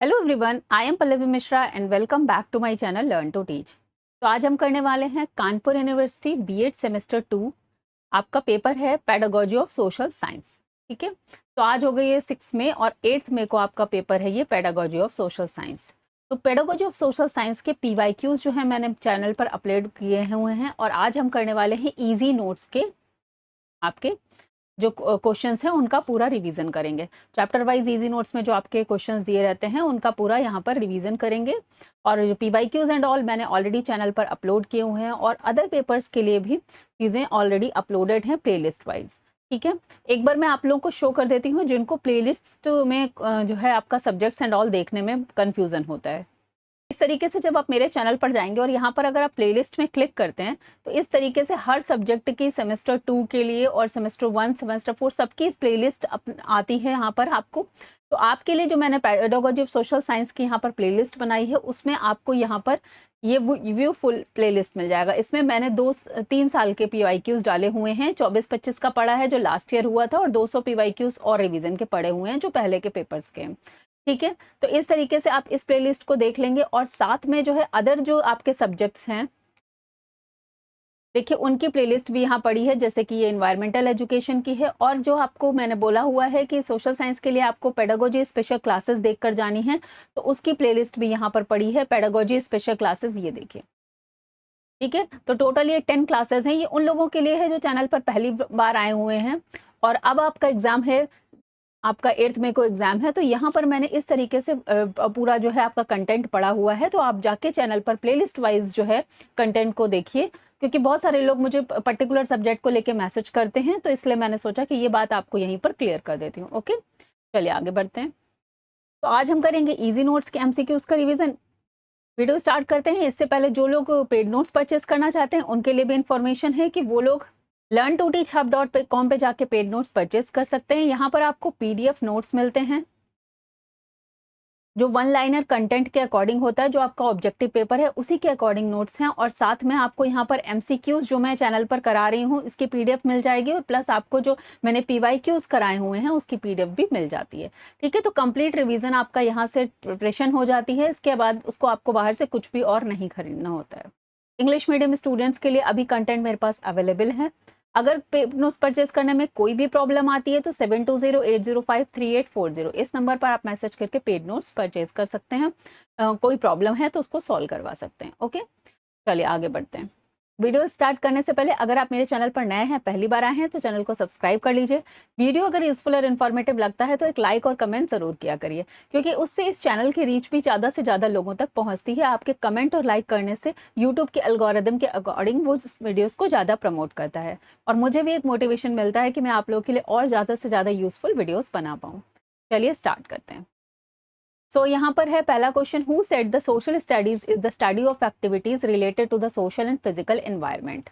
Hello everyone, I am Pallavi Mishra and welcome back to my channel learn to teach. तो आज हम करने वाले हैं कानपुर यूनिवर्सिटी बीएड सेमेस्टर 2। आपका पेपर है पेडागोजी ऑफ सोशल साइंस। ठीक है, तो आज हो गई है 6 मई और 8 मई को आपका पेपर है ये पेडागोजी ऑफ सोशल साइंस। तो पेडागोजी ऑफ सोशल साइंस के पीवाईक्यूज जो है मैंने चैनल पर अपलोड किए हुए हैं और आज हम करने वाले हैं इजी नोट्स के आपके जो क्वेश्चंस हैं उनका पूरा रिवीजन करेंगे। चैप्टर वाइज इजी नोट्स में जो आपके क्वेश्चंस दिए रहते हैं उनका पूरा यहाँ पर रिवीजन करेंगे। और जो पीवाईक्यूज एंड ऑल मैंने ऑलरेडी चैनल पर अपलोड किए हुए हैं और अदर पेपर्स के लिए भी चीज़ें ऑलरेडी अपलोडेड हैं प्लेलिस्ट वाइज। ठीक है, एक बार मैं आप लोगों को शो कर देती हूँ जिनको प्लेलिस्ट में जो है आपका सब्जेक्ट्स एंड ऑल देखने में कन्फ्यूज़न होता है। इस तरीके से जब आप मेरे चैनल पर जाएंगे और यहाँ पर अगर आप प्लेलिस्ट में क्लिक करते हैं तो इस तरीके से हर सब्जेक्ट की सेमेस्टर 2 के लिए और सेमेस्टर 1 सेमेस्टर 4 सबकी प्लेलिस्ट आती है यहाँ पर आपको। तो आपके लिए जो मैंने पेडागोजी ऑफ सोशल साइंस की यहाँ पर प्लेलिस्ट बनाई है उसमें आपको यहाँ पर ये व्यू फुल प्लेलिस्ट मिल जाएगा। इसमें मैंने 2-3 साल के पीवाईक्यूज डाले हुए हैं। 24-25 का पढ़ा है जो लास्ट ईयर हुआ था और 200 पीवाईक्यूज और रिवीजन के पढ़े हुए हैं जो पहले के पेपर्स के हैं। ठीक है, तो इस तरीके से आप इस प्लेलिस्ट को देख लेंगे और साथ में जो है अदर जो आपके सब्जेक्ट्स हैं देखिए उनकी प्लेलिस्ट भी यहाँ पड़ी है, जैसे कि ये एनवायरमेंटल एजुकेशन की है और जो आपको मैंने बोला हुआ है कि सोशल साइंस के लिए आपको पेडागोजी स्पेशल क्लासेस देखकर जानी है तो उसकी प्लेलिस्ट भी यहाँ पर पड़ी है पेडागोजी स्पेशल क्लासेस, ये देखिए। ठीक है, तो टोटल ये 10 क्लासेस हैं। ये उन लोगों के लिए है जो चैनल पर पहली बार आए हुए हैं और अब आपका एग्जाम है, आपका 8 मई को एग्जाम है। तो यहाँ पर मैंने इस तरीके से पूरा जो है आपका कंटेंट पड़ा हुआ है। तो आप जाके चैनल पर प्लेलिस्ट वाइज जो है कंटेंट को देखिए, क्योंकि बहुत सारे लोग मुझे पर्टिकुलर सब्जेक्ट को लेके मैसेज करते हैं, तो इसलिए मैंने सोचा कि ये बात आपको यहीं पर क्लियर कर देती हूँ। ओके, चलिए आगे बढ़ते हैं। तो आज हम करेंगे इजी नोट्स के एमसीक्यूज का रिवीजन। वीडियो स्टार्ट करते हैं इससे पहले जो लोग पेड नोट्स परचेस करना चाहते हैं उनके लिए भी इन्फॉर्मेशन है कि वो लोग learn2teachhub.com पे जाके पेड नोट्स परचेस कर सकते हैं। यहाँ पर आपको पीडीएफ नोट्स मिलते हैं जो वन लाइनर कंटेंट के अकॉर्डिंग होता है, जो आपका ऑब्जेक्टिव पेपर है उसी के अकॉर्डिंग नोट्स हैं और साथ में आपको यहाँ पर एमसीक्यूज जो मैं चैनल पर करा रही हूँ इसकी पीडीएफ मिल जाएगी और प्लस आपको जो मैंने पीवाईक्यूज कराए हुए हैं उसकी पीडीएफ भी मिल जाती है। ठीक है, तो कंप्लीट रिवीजन आपका यहाँ से प्रिपरेशन हो जाती है। इसके बाद उसको आपको बाहर से कुछ भी और नहीं खरीदना होता है। इंग्लिश मीडियम स्टूडेंट्स के लिए अभी कंटेंट मेरे पास अवेलेबल है। अगर नोट्स परचेस करने में कोई भी प्रॉब्लम आती है तो 7208053840 इस नंबर पर आप मैसेज करके पेड नोट्स परचेस कर सकते हैं। कोई प्रॉब्लम है तो उसको सॉल्व करवा सकते हैं। ओके, चलिए आगे बढ़ते हैं। वीडियो स्टार्ट करने से पहले अगर आप मेरे चैनल पर नए हैं, पहली बार आए हैं, तो चैनल को सब्सक्राइब कर लीजिए। वीडियो अगर यूजफुल और इन्फॉर्मेटिव लगता है तो एक लाइक और कमेंट जरूर किया करिए, क्योंकि उससे इस चैनल की रीच भी ज़्यादा से ज़्यादा लोगों तक पहुंचती है। आपके कमेंट और लाइक करने से यूट्यूब के एल्गोरिदम के अकॉर्डिंग वो वीडियोज़ को ज़्यादा प्रमोट करता है और मुझे भी एक मोटिवेशन मिलता है कि मैं आप लोगों के लिए और ज़्यादा से ज़्यादा यूजफुल वीडियोज़ बना पाऊँ। चलिए स्टार्ट करते हैं। यहाँ पर है पहला question, who said the social studies is the study of activities related to the social and physical environment.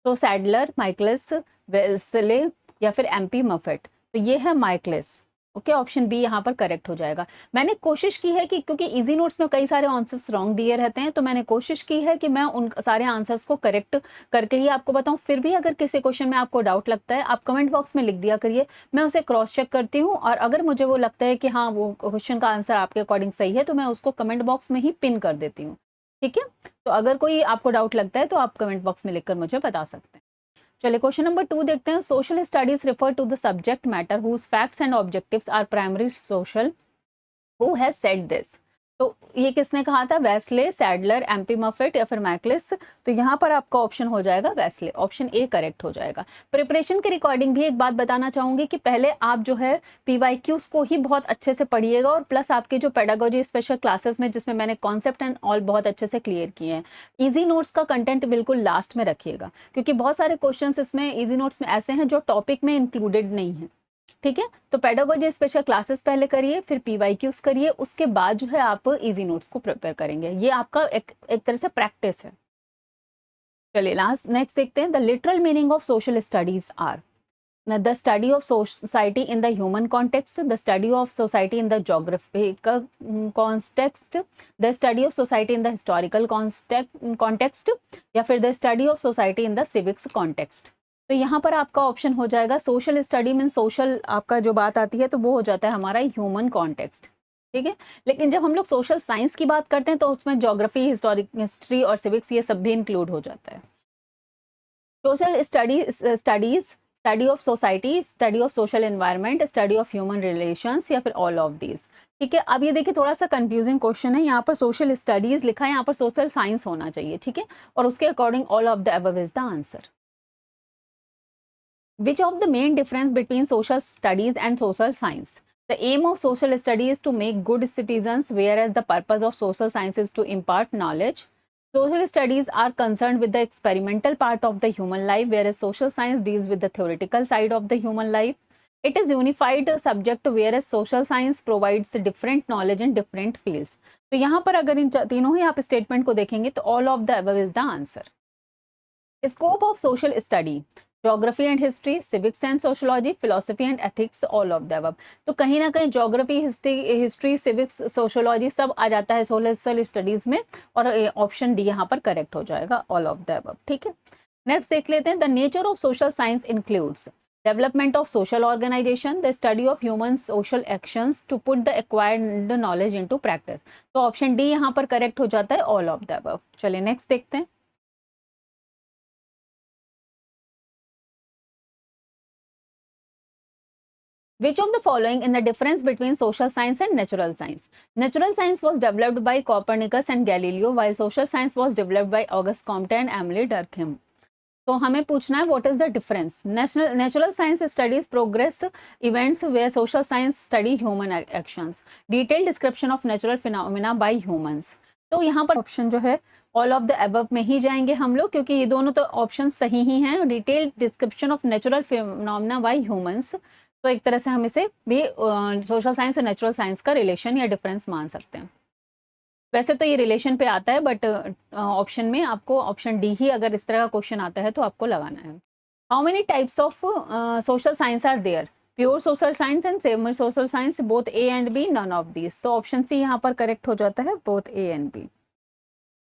तो सैडलर, माइकलिस, वेल्सले या फिर एमपी मफेट। तो ये है माइकलिस। ओके, ऑप्शन बी यहाँ पर करेक्ट हो जाएगा। मैंने कोशिश की है कि क्योंकि इजी नोट्स में कई सारे आंसर्स रॉन्ग दिए रहते हैं तो मैंने कोशिश की है कि मैं उन सारे आंसर्स को करेक्ट करके ही आपको बताऊं। फिर भी अगर किसी क्वेश्चन में आपको डाउट लगता है आप कमेंट बॉक्स में लिख दिया करिए, मैं उसे क्रॉस चेक करती हूँ और अगर मुझे वो लगता है कि हाँ वो क्वेश्चन का आंसर आपके अकॉर्डिंग सही है तो मैं उसको कमेंट बॉक्स में ही पिन कर देती हूँ। ठीक है, तो अगर कोई आपको डाउट लगता है तो आप कमेंट बॉक्स में लिखकर मुझे बता सकते हैं। चलिए क्वेश्चन नंबर 2 देखते हैं। Social studies refer to the subject matter whose facts and objectives are primary social. Who has said this. तो ये किसने कहा था? वेस्ले, सैडलर, एमपी मफेट या फिर मैकलिस। तो यहाँ पर आपका ऑप्शन हो जाएगा वेस्ले, ऑप्शन ए करेक्ट हो जाएगा। प्रिपरेशन के रिकॉर्डिंग भी एक बात बताना चाहूंगी कि पहले आप जो है पीवाईक्यूज को ही बहुत अच्छे से पढ़िएगा और प्लस आपके जो पेडागोजी स्पेशल क्लासेस में जिसमें मैंने कॉन्सेप्ट एंड ऑल बहुत अच्छे से क्लियर किए हैं। इजी नोट्स का कंटेंट बिल्कुल लास्ट में रखिएगा, क्योंकि बहुत सारे क्वेश्चन इसमें इजी नोट्स में ऐसे हैं जो टॉपिक में इंक्लूडेड नहीं है। ठीक है, तो पेडागोजी स्पेशल क्लासेस पहले करिए, फिर पीवाईक्यूज करिए, उसके बाद जो है आप इजी नोट्स को प्रिपेयर करेंगे। ये आपका एक तरह से प्रैक्टिस है। चलिए नेक्स्ट देखते हैं। The literal meaning of social studies are the study of society in the human context, the study of society in the geographical context, the study of society in the historical context या फिर the study of society in the civics context. तो यहाँ पर आपका option हो जाएगा social study mean social, आपका जो बात आती है तो वो हो जाता है हमारा ह्यूमन कॉन्टेक्स्ट। ठीक है। लेकिन जब हम लोग सोशल साइंस की बात करते हैं तो उसमें ज्योग्राफी, हिस्ट्री और सिविक्स ये सब भी इंक्लूड हो जाता है। Social studies, study of society, study of social environment, study of human relations या फिर ऑल ऑफ दीज। ठीक है। अब ये देखिए थोड़ा सा कंफ्यूजिंग क्वेश्चन है, यहाँ पर सोशल स्टडीज लिखा है, यहाँ पर सोशल साइंस होना चाहिए। ठीक है। और उसके according all of the above is the answer. Which of the main difference between social studies and social science? The aim of social study is to make good citizens, whereas the purpose of social science is to impart knowledge. Social studies are concerned with the experimental part of the human life, whereas social science deals with the theoretical side of the human life. It is unified subject, whereas social science provides different knowledge in different fields. तो यहाँ पर अगर इन तीनों ही आप statement को देखेंगे तो all of the above is the answer. Scope of social study: geography and history, civics and sociology, philosophy and ethics, all of the above. तो कहीं ना कहीं ज्योग्राफी, हिस्ट्री, सिविक्स, सोशोलॉजी सब आ जाता है सोशल स्टडीज में, और ऑप्शन डी यहाँ पर करेक्ट हो जाएगा, ऑल ऑफ द अबव। ठीक है। नेक्स्ट देख लेते हैं। The nature of social science includes development of social organization, the study of human social actions to put the acquired knowledge into practice. तो ऑप्शन डी यहाँ पर करेक्ट हो जाता है, ऑल ऑफ द अबव। चलिए नेक्स्ट देखते हैं। Which of the following in the difference between social science and natural science? Natural science was developed by Copernicus and Galileo, while social science was developed by Auguste Comte and Emile Durkheim. तो हमें पूछना है what is the difference. Natural science studies progress events, where social science study human actions. Detail description of natural phenomena by humans. तो यहाँ पर option जो है all of the above में ही जाएंगे हम लोग, क्योंकि ये दोनों तो ऑप्शन सही ही हैं। Detail description of natural phenomena by humans, तो एक तरह से हम इसे भी सोशल साइंस और नेचुरल साइंस का रिलेशन या डिफरेंस मान सकते हैं। वैसे तो ये रिलेशन पे आता है, बट ऑप्शन में आपको ऑप्शन डी ही अगर इस तरह का क्वेश्चन आता है तो आपको लगाना है। How many types of social science are there? Pure social science and semi social science, both A and B, none of these. तो ऑप्शन सी यहाँ पर करेक्ट हो जाता है, both A and B.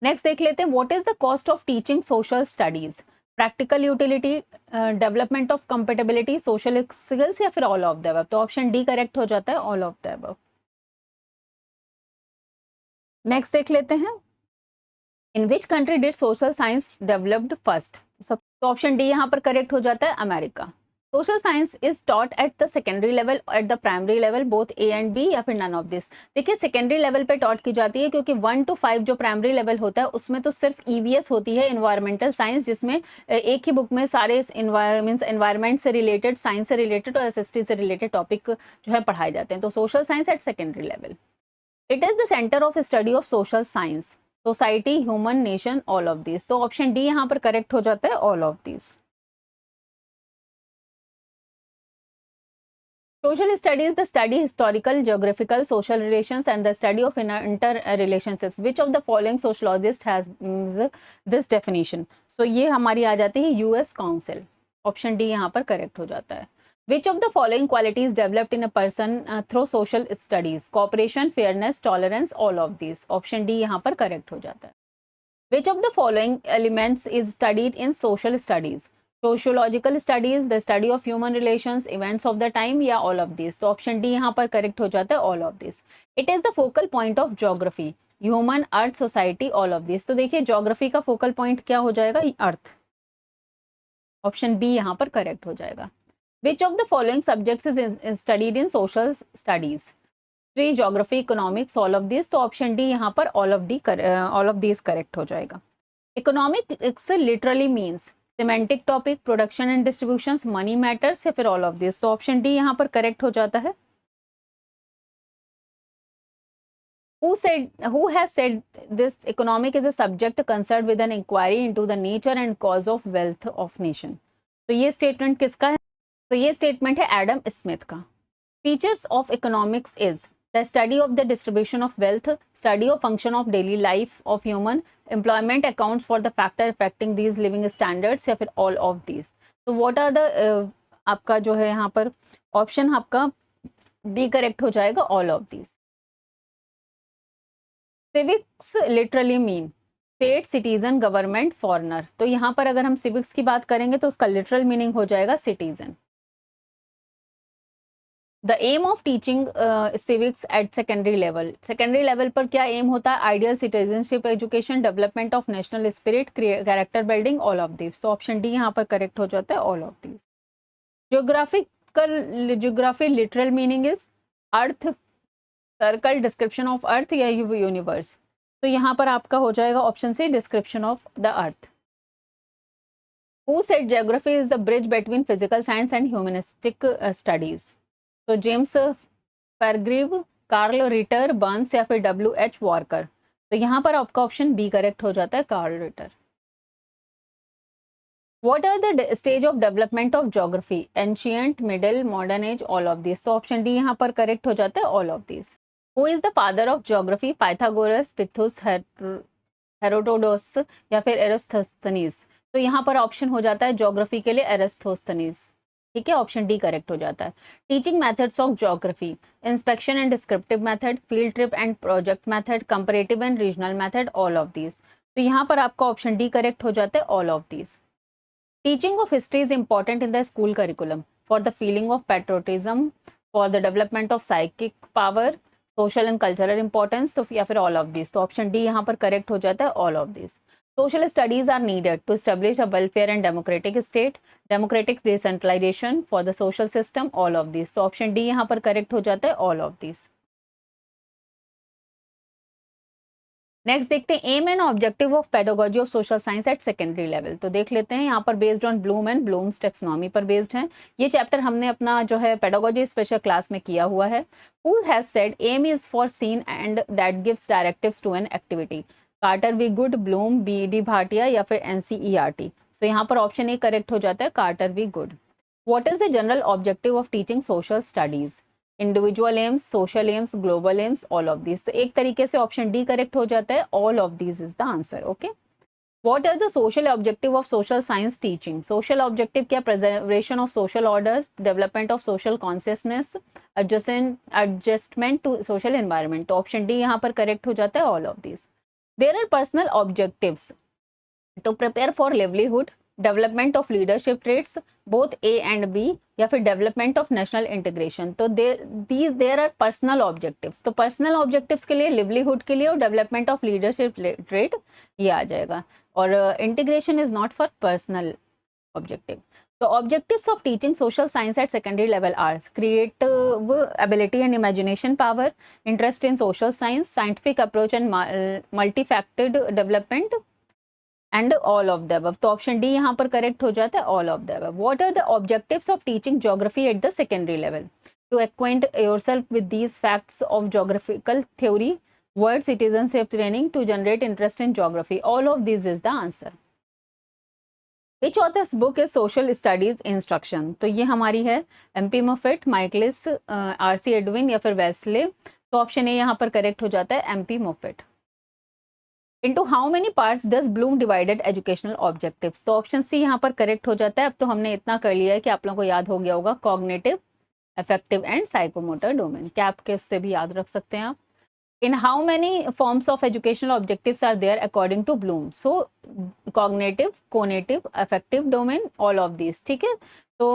Next देख लेते हैं। What is the cost of teaching social studies? Practical utility, development of compatibility, social skills या फिर ऑल ऑफ द अबव। तो ऑप्शन डी करेक्ट हो जाता है, all of the above. Next देख लेते हैं। In which country did social science developed first? सब तो ऑप्शन डी यहाँ पर करेक्ट हो जाता है, America. Social science is taught at the secondary level, at the primary level, both A and B या फिर नन ऑफ दिस। देखिए सेकेंडरी लेवल पे टॉट की जाती है, क्योंकि 1 to 5 जो प्राइमरी लेवल होता है उसमें तो सिर्फ ईवीएस होती है, इन्वायरमेंटल साइंस, जिसमें एक ही बुक में सारे एनवायरमेंट से रिलेटेड, साइंस से रिलेटेड और एसएसटी से रिलेटेड टॉपिक जो है पढ़ाए जाते हैं। तो social science at secondary level. It is the centre of study of social science, society, human, nation, all of this. तो ऑप्शन डी यहाँ पर करेक्ट हो जाता है, all of this. Social studies, the study historical, geographical, social relations, and the study of interrelationships. Which of the following sociologist has this definition? So ये हमारी आ जाती है यूएस काउंसिल। ऑप्शन डी यहाँ पर करेक्ट हो जाता है। Which of the following qualities developed in a person through social studies? Cooperation, fairness, tolerance, all of these. Option D यहाँ पर करेक्ट हो जाता है। Which of the following elements is studied in social studies? Sociological studies, the study of human relations, events of the time, या all of these। तो option D यहाँ पर correct हो जाता है, all of this। It is the focal point of geography, human, earth, society, all of this। तो देखिए geography का फोकल पॉइंट क्या हो जाएगा, अर्थ। ऑप्शन बी यहाँ पर करेक्ट हो जाएगा। Which of the following subjects is studied in social studies? History, geography, economics, all of this. तो ऑप्शन डी यहाँ पर ऑल ऑफ दिस करेक्ट हो जाएगा। Economics literally means semantic topic, production and distribution, money matters या फिर all of this. तो option D यहाँ पर करेक्ट हो जाता है। Who has said this economic is a subject concerned with an inquiry into the nature and cause of wealth of nation? तो ये स्टेटमेंट किसका है? तो ये स्टेटमेंट है एडम स्मिथ का। Features of economics is the study of the distribution of wealth, study of function of daily life of human, employment accounts for the factor affecting these living standards या फिर all of these। तो what are the आपका जो है यहाँ पर option आपका D correct हो जाएगा, all of these। Civics literally mean state, citizen, government, foreigner. तो यहाँ पर अगर हम सिविक्स की बात करेंगे तो उसका लिटरल मीनिंग हो जाएगा citizen. The aim of teaching civics at secondary level पर क्या एम होता है? Ideal citizenship education, development of national spirit, character building, all of this. तो ऑप्शन डी यहाँ पर करेक्ट हो जाता है, all of this. Geography literal meaning is earth, circle, description of earth या यूनिवर्स। तो यहाँ पर आपका हो जाएगा option C, description of the earth. Who said geography is the bridge between physical science and humanistic studies? तो James फैरग्रीव, Karl Ritter, Burns या फिर W.H. वॉर्कर। तो यहाँ पर आपका ऑप्शन बी करेक्ट हो जाता है, Carl Ritter. What are the stage of development of geography? Ancient, middle, modern age, all of these। तो ऑप्शन डी यहाँ पर करेक्ट हो जाता है, all of these। Who is the father of geography? Pythagoras, Pytheas, Herodotus या फिर एरिस्थोस्थनीज। तो यहाँ पर ऑप्शन हो जाता है ज्योग्राफी के लिए एरिस्थोस्थनीज। ठीक है, ऑप्शन डी करेक्ट हो जाता है। Teaching methods of geography, inspection and descriptive method, field trip and project method, comparative and regional method, all of these. तो यहाँ पर आपका ऑप्शन डी करेक्ट हो जाता है, all of these. Teaching of history is important in the school curriculum for the feeling of patriotism, for the development of psychic power, social and cultural importance, तो या फिर ऑल ऑफ दिस। तो option D यहाँ पर correct हो जाता है, all of this. Social studies are needed to establish a welfare and democratic state, democratic decentralisation for the social system, all of this. तो ऑप्शन डी यहाँ पर correct हो जाता है, ऑल ऑफ दिस। नेक्स्ट देखते हैं aim and objective of pedagogy of social science at secondary level. तो देख लेते हैं, यहाँ पर based on Bloom and Bloom's taxonomy पर बेस्ड है। ये चैप्टर हमने अपना जो है पेडागोजी स्पेशल क्लास में किया हुआ है। Who has said aim is foreseen end that gives directives to an activity? Carter V Good, Bloom, B D Bhatia या फिर NCERT। सो यहाँ पर ऑप्शन ए करेक्ट हो जाता है, Carter V Good. What is the general objective of teaching social studies? Individual aims, social aims, global aims, all of this. तो एक तरीके से ऑप्शन डी करेक्ट हो जाता है, all of this is the answer. Okay, what are the social objective of social science teaching? Social objective क्या? Preservation of social order, development of social consciousness, adjustment to social environment. तो option D यहाँ पर correct हो जाता है, all of this. There are personal objectives to prepare for livelihood, development of leadership traits, both A and B, या फिर development of national integration. तो there are personal objectives. तो पर्सनल ऑब्जेक्टिव्स के लिए, लिवलीहुड के लिए और डेवलपमेंट ऑफ लीडरशिप ट्रेट ये आ जाएगा, और integration is not for personal objective. तो objectives of teaching social science at secondary level are creative ability and imagination power, interest in social science, scientific approach and multifaceted development, and all of the above. तो option D यहाँ पर correct हो जाता है, all of the above. What are the objectives of teaching geography at the secondary level? To acquaint yourself with these facts of geographical theory, world citizenship training, to generate interest in geography, all of this is the answer. Which author's book is social studies instruction? तो ये हमारी है MP Moffatt, Michaelis, RC Edwin या फिर Wesley. तो option A यहाँ पर correct हो जाता है, MP मोफेट। Into how many parts does Bloom divided educational objectives? तो ऑप्शन सी यहाँ पर करेक्ट हो जाता है। अब तो हमने इतना कर लिया है कि आप लोगों को याद हो गया होगा, cognitive, affective and psychomotor domain. Cap के उससे भी याद रख सकते हैं आप। In how many forms of educational objectives are there according to Bloom? So cognitive, conative, affective domain, all of these। ठीक है, तो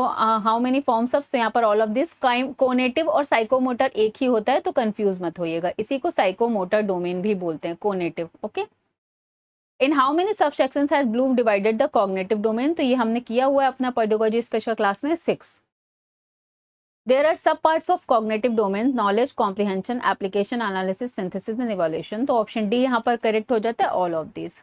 how many forms of, तो यहाँ पर all of this। कोनेटिव और साइकोमोटर एक ही होता है, तो कंफ्यूज मत होइएगा, इसी को साइकोमोटर डोमेन भी बोलते हैं, conative. Okay, in how many subsections has Bloom divided the cognitive domain? तो ये हमने किया हुआ है अपना पेडागोजी स्पेशल क्लास में, 6। There are sub parts of cognitive domain, knowledge, comprehension, application, analysis, synthesis and evaluation. तो ऑप्शन डी यहाँ पर करेक्ट हो जाता है, all of this.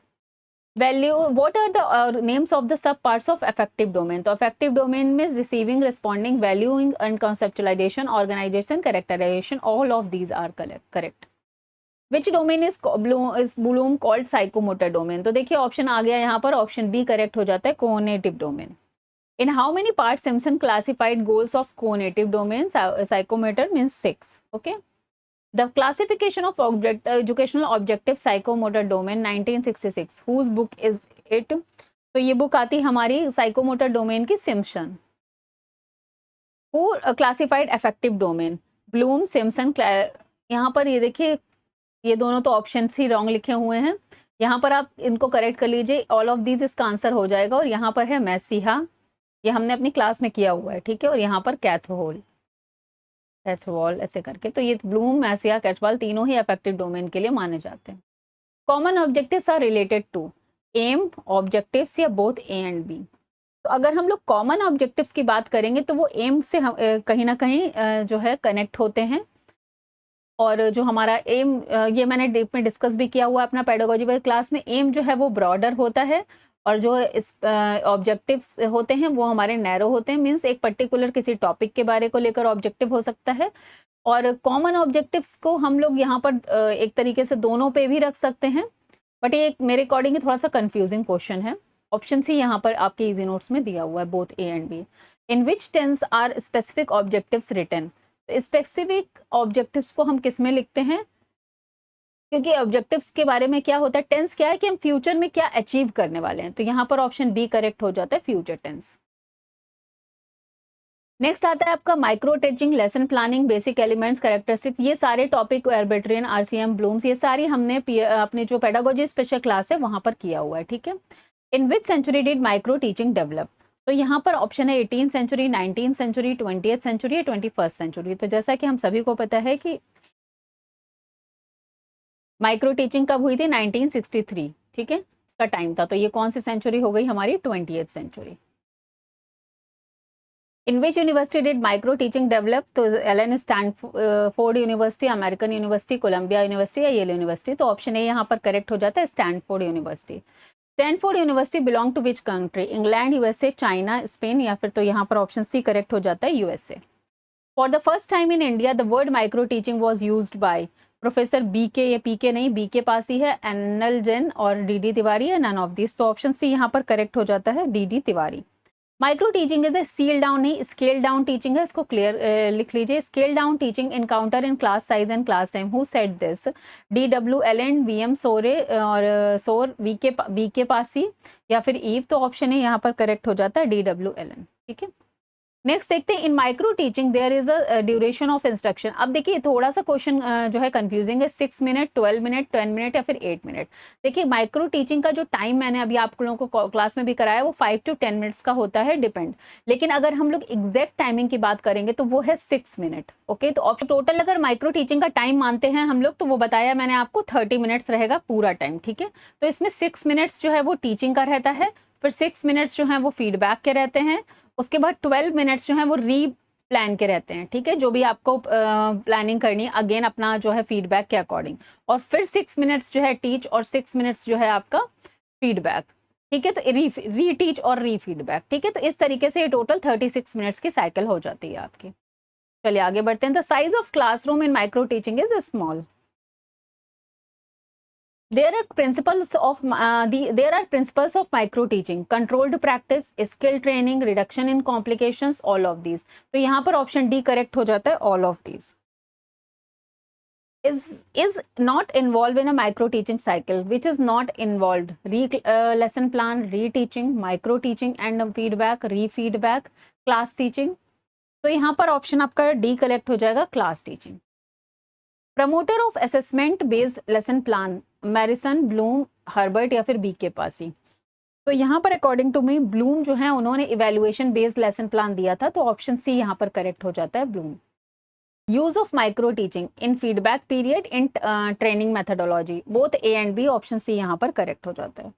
Value, what are the names of the sub parts of affective domain? तो अफेक्टिव डोमेन में receiving, responding, valuing and conceptualization, organization, characterization, all of these are correct. Which domain is Bloom called psychomotor domain? तो देखिए option आ गया यहाँ पर, option B correct हो जाता है, conative domain. In how many parts Simpson classified goals of conative domain? Psychomotor means 6. Okay. The classification of educational objective psychomotor domain 1966. Whose book is it? तो ये बुक आती हमारी साइकोमोटर डोमेन की, Simpson. Who classified affective domain? Bloom, Simpson. यहाँ पर ये देखिए, ये दोनों तो ऑप्शन ही रॉन्ग लिखे हुए हैं। यहाँ पर आप इनको करेक्ट कर लीजिए, ऑल ऑफ दीज इसका आंसर हो जाएगा। और यहाँ पर है मैसिहा, ये हमने अपनी क्लास में किया हुआ है, ठीक है। और यहाँ पर कैथहोल, कैचवॉल ऐसे करके, तो ये ब्लूम, मैस या कैचवॉल तीनों ही अफेक्टिव डोमेन के लिए माने जाते हैं। Common objectives are related to aim objectives या बोथ ए एंड बी। तो अगर हम लोग कॉमन ऑब्जेक्टिव्स की बात करेंगे तो वो एम से हम कहीं ना कहीं जो है कनेक्ट होते हैं, और जो हमारा एम, ये मैंने डीप में डिस्कस भी किया हुआ है अपना पेडागोजी वाली क्लास में, एम जो है वो ब्रॉडर होता है और जो इस ऑब्जेक्टिव्स होते हैं वो हमारे नैरो होते हैं। मीन्स एक पर्टिकुलर किसी टॉपिक के बारे को लेकर ऑब्जेक्टिव हो सकता है, और कॉमन ऑब्जेक्टिव्स को हम लोग यहाँ पर एक तरीके से दोनों पे भी रख सकते हैं, बट ये मेरे अकॉर्डिंग थोड़ा सा कंफ्यूजिंग क्वेश्चन है। ऑप्शन सी यहाँ पर आपके इजी नोट्स में दिया हुआ है, both A and B. In which tense are specific objectives written. Specific objectives को हम किस में लिखते हैं, क्योंकि ऑब्जेक्टिव्स के बारे में क्या होता है, टेंस क्या है कि हम फ्यूचर में क्या अचीव करने वाले हैं, तो यहाँ पर ऑप्शन बी करेक्ट हो जाता है, फ्यूचर टेंस। नेक्स्ट आता है आपका micro teaching, lesson planning, basic elements, characteristics. ये सारे टॉपिक आर्बिट्रेरियन, आरसीएम, ब्लूम्स, ये सारी हमने अपने जो पेडागोजी स्पेशल क्लास है वहां पर किया हुआ है, ठीक है। In which century did micro teaching develop. तो यहाँ पर ऑप्शन है 18th century, 19th century, 20th century या 21st सेंचुरी। तो जैसा कि हम सभी को पता है कि माइक्रो टीचिंग कब हुई थी, 1963, ठीक है, उसका टाइम था। तो ये कौन सी सेंचुरी हो गई हमारी, 20th century. In which university did micro teaching develop. तो Allen Stanford university, American university, Columbia university या येल यूनिवर्सिटी। तो ऑप्शन ए यहाँ पर करेक्ट हो जाता है, Stanford university. Stanford university belong to which country, England, USA, China, Spain, या फिर तो यहाँ पर ऑप्शन सी करेक्ट हो जाता है, USA. For the first time in India the word micro teaching was used by professor B K, या P के नहीं, बी के पास ही है, एनएल जैन और डी डी तिवारी, या नन ऑफ दिस। तो ऑप्शन सी यहाँ पर करेक्ट हो जाता है, D D Tiwari. Micro teaching is a seal down, नहीं स्केल डाउन टीचिंग है, इसको क्लियर लिख लीजिए। Scale down teaching encounter in class size and class time, who said this, D W Allen, V M Sore और सोर, B के पासी या फिर ईव। तो ऑप्शन है यहाँ पर करेक्ट हो जाता है, डी डब्ल्यू एलन, ठीक है। नेक्स्ट देखते हैं, in micro teaching there is a duration of instruction. अब देखिए थोड़ा सा क्वेश्चन जो है कंफ्यूजिंग है, 6 मिनट, 12 मिनट, 10 मिनट या फिर 8 मिनट। देखिए माइक्रो टीचिंग का जो टाइम मैंने अभी आप लोगों को क्लास में भी कराया वो 5 to 10 मिनट्स का होता है, डिपेंड। लेकिन अगर हम लोग एग्जैक्ट टाइमिंग की बात करेंगे तो वो है 6 मिनट, ओके। तो टोटल अगर माइक्रो टीचिंग का टाइम मानते हैं हम लोग, तो वो बताया मैंने आपको 30 मिनट्स रहेगा पूरा टाइम, ठीक है। तो इसमें 6 मिनट्स जो है वो टीचिंग का रहता है, फिर 6 मिनट्स जो है वो फीडबैक के रहते हैं, उसके बाद 12 मिनट्स जो है वो री प्लान के रहते हैं, ठीक है, जो भी आपको प्लानिंग करनी है अगेन अपना जो है फीडबैक के अकॉर्डिंग, और फिर 6 मिनट्स जो है टीच और 6 मिनट्स जो है आपका फीडबैक, ठीक है। तो री टीच और री फीडबैक, ठीक है। तो इस तरीके से ये टोटल 36 मिनट्स की साइकिल हो जाती है आपकी। चलिए आगे बढ़ते हैं। The size of classroom in micro teaching is small. There are principles of micro teaching: controlled practice, skill training, reduction in complications, all of these. तो यहाँ पर ऑप्शन डी करेक्ट हो जाता है, all of these. Is not involved in a micro teaching cycle, which is not involved lesson plan, reteaching, micro teaching and feedback, re-feedback, class teaching. तो यहाँ पर option आपका डी करेक्ट हो जाएगा, class teaching. Promoter of assessment based lesson plan, Morrison, Bloom, Herbart या फिर B के पासी। तो यहाँ पर अकॉर्डिंग टू मी ब्लूम जो है उन्होंने इवैल्यूएशन बेस्ड लेसन प्लान दिया था, तो ऑप्शन सी यहाँ पर करेक्ट हो जाता है, Bloom. Use of micro teaching in feedback period, in training methodology, both A and B, option C यहाँ पर करेक्ट हो जाता है।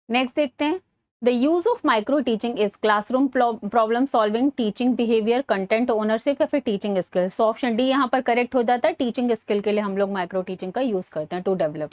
नेक्स्ट देखते हैं, the use of micro teaching is classroom problem solving, teaching behaviour, content ownership या फिर teaching skill. So option D यहाँ पर करेक्ट हो जाता है, टीचिंग स्किल के लिए हम लोग माइक्रो टीचिंग का यूज करते हैं, to develop.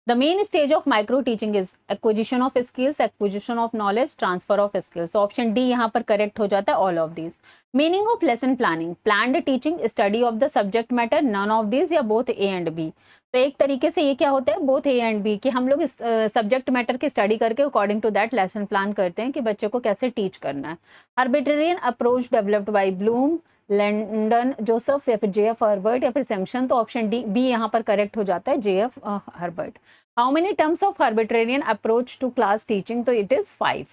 The main stage of micro teaching is acquisition of skills, acquisition of knowledge, transfer of skills. So option D यहाँ पर correct हो जाता है, all of these. Meaning of lesson planning: planned teaching, study of the subject matter, none of these या both A and B. तो एक तरीके से ये क्या होता है, both A and B, कि हम लोग सब्जेक्ट मैटर की स्टडी करके according to that lesson plan करते हैं कि बच्चे को कैसे टीच करना है। Herbartian approach developed by Bloom, Landon Joseph या फिर जेएफ हर्बर्ट या फिर सैमसन। तो ऑप्शन डी बी यहाँ पर करेक्ट हो जाता है, JF Herbart. How many terms of Herbartian approach to class teaching? तो इट इज 5।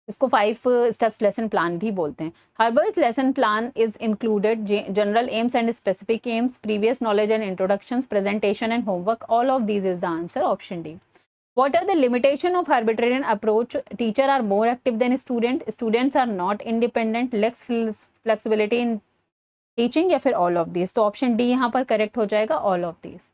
इसको 5 स्टेप्स लेसन प्लान भी बोलते हैं। Herbart lesson plan is included general aims and specific aims, previous knowledge and introductions, presentation and homework, all of these is the answer, option D. What are the limitation of Arbitrarian approach? Teacher are more active than student. Students are not independent. Less flexibility in teaching या फिर all of this, तो option D यहाँ पर correct हो जाएगा, all of this.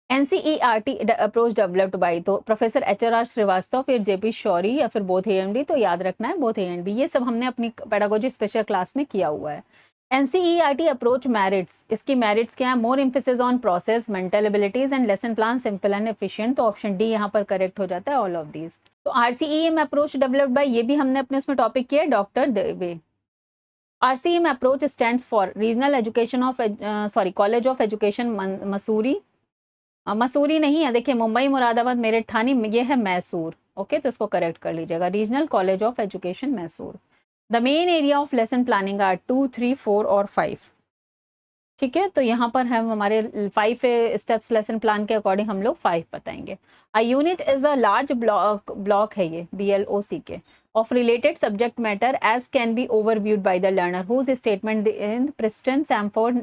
NCERT approach developed bye, तो professor एचआरआर Srivastava, फिर JP Shauri या फिर बोथ ए एंड बी, तो याद रखना है बोथ ए एंड बी। ये सब हमने अपनी पेडागोजी स्पेशल क्लास में किया हुआ है। एनसीईआरटी अप्रोच मेरिट्स, इसकी मेरिट्स क्या है? More emphasis on process, mental abilities and lesson plan simple and efficient, तो ऑप्शन डी यहाँ पर करेक्ट हो जाता है, ऑल ऑफ दीज। तो आरसीईएम अप्रोच डेवलप्ड बाय, ये भी हमने अपने उसमें टॉपिक किया है, डॉक्टर देवे। RCM approach stands for Regional Education of College of Education Mussoorie, Mussoorie नहीं है, देखिए मुंबई, मुरादाबाद, मेरठ, ठाणे, ये है मैसूर। ओके, तो इसको करेक्ट कर लीजिएगा, regional college of education Mysore. The main area of lesson planning are 2, 3, 4 और 5। ठीक है, तो यहाँ पर हम हमारे 5 स्टेप्स लेसन प्लान के अकॉर्डिंग हम लोग 5 बताएंगे। A unit is a large block है ये BLOCK of related subject matter as can be overviewed by the learner whose statement in Preston, Samford,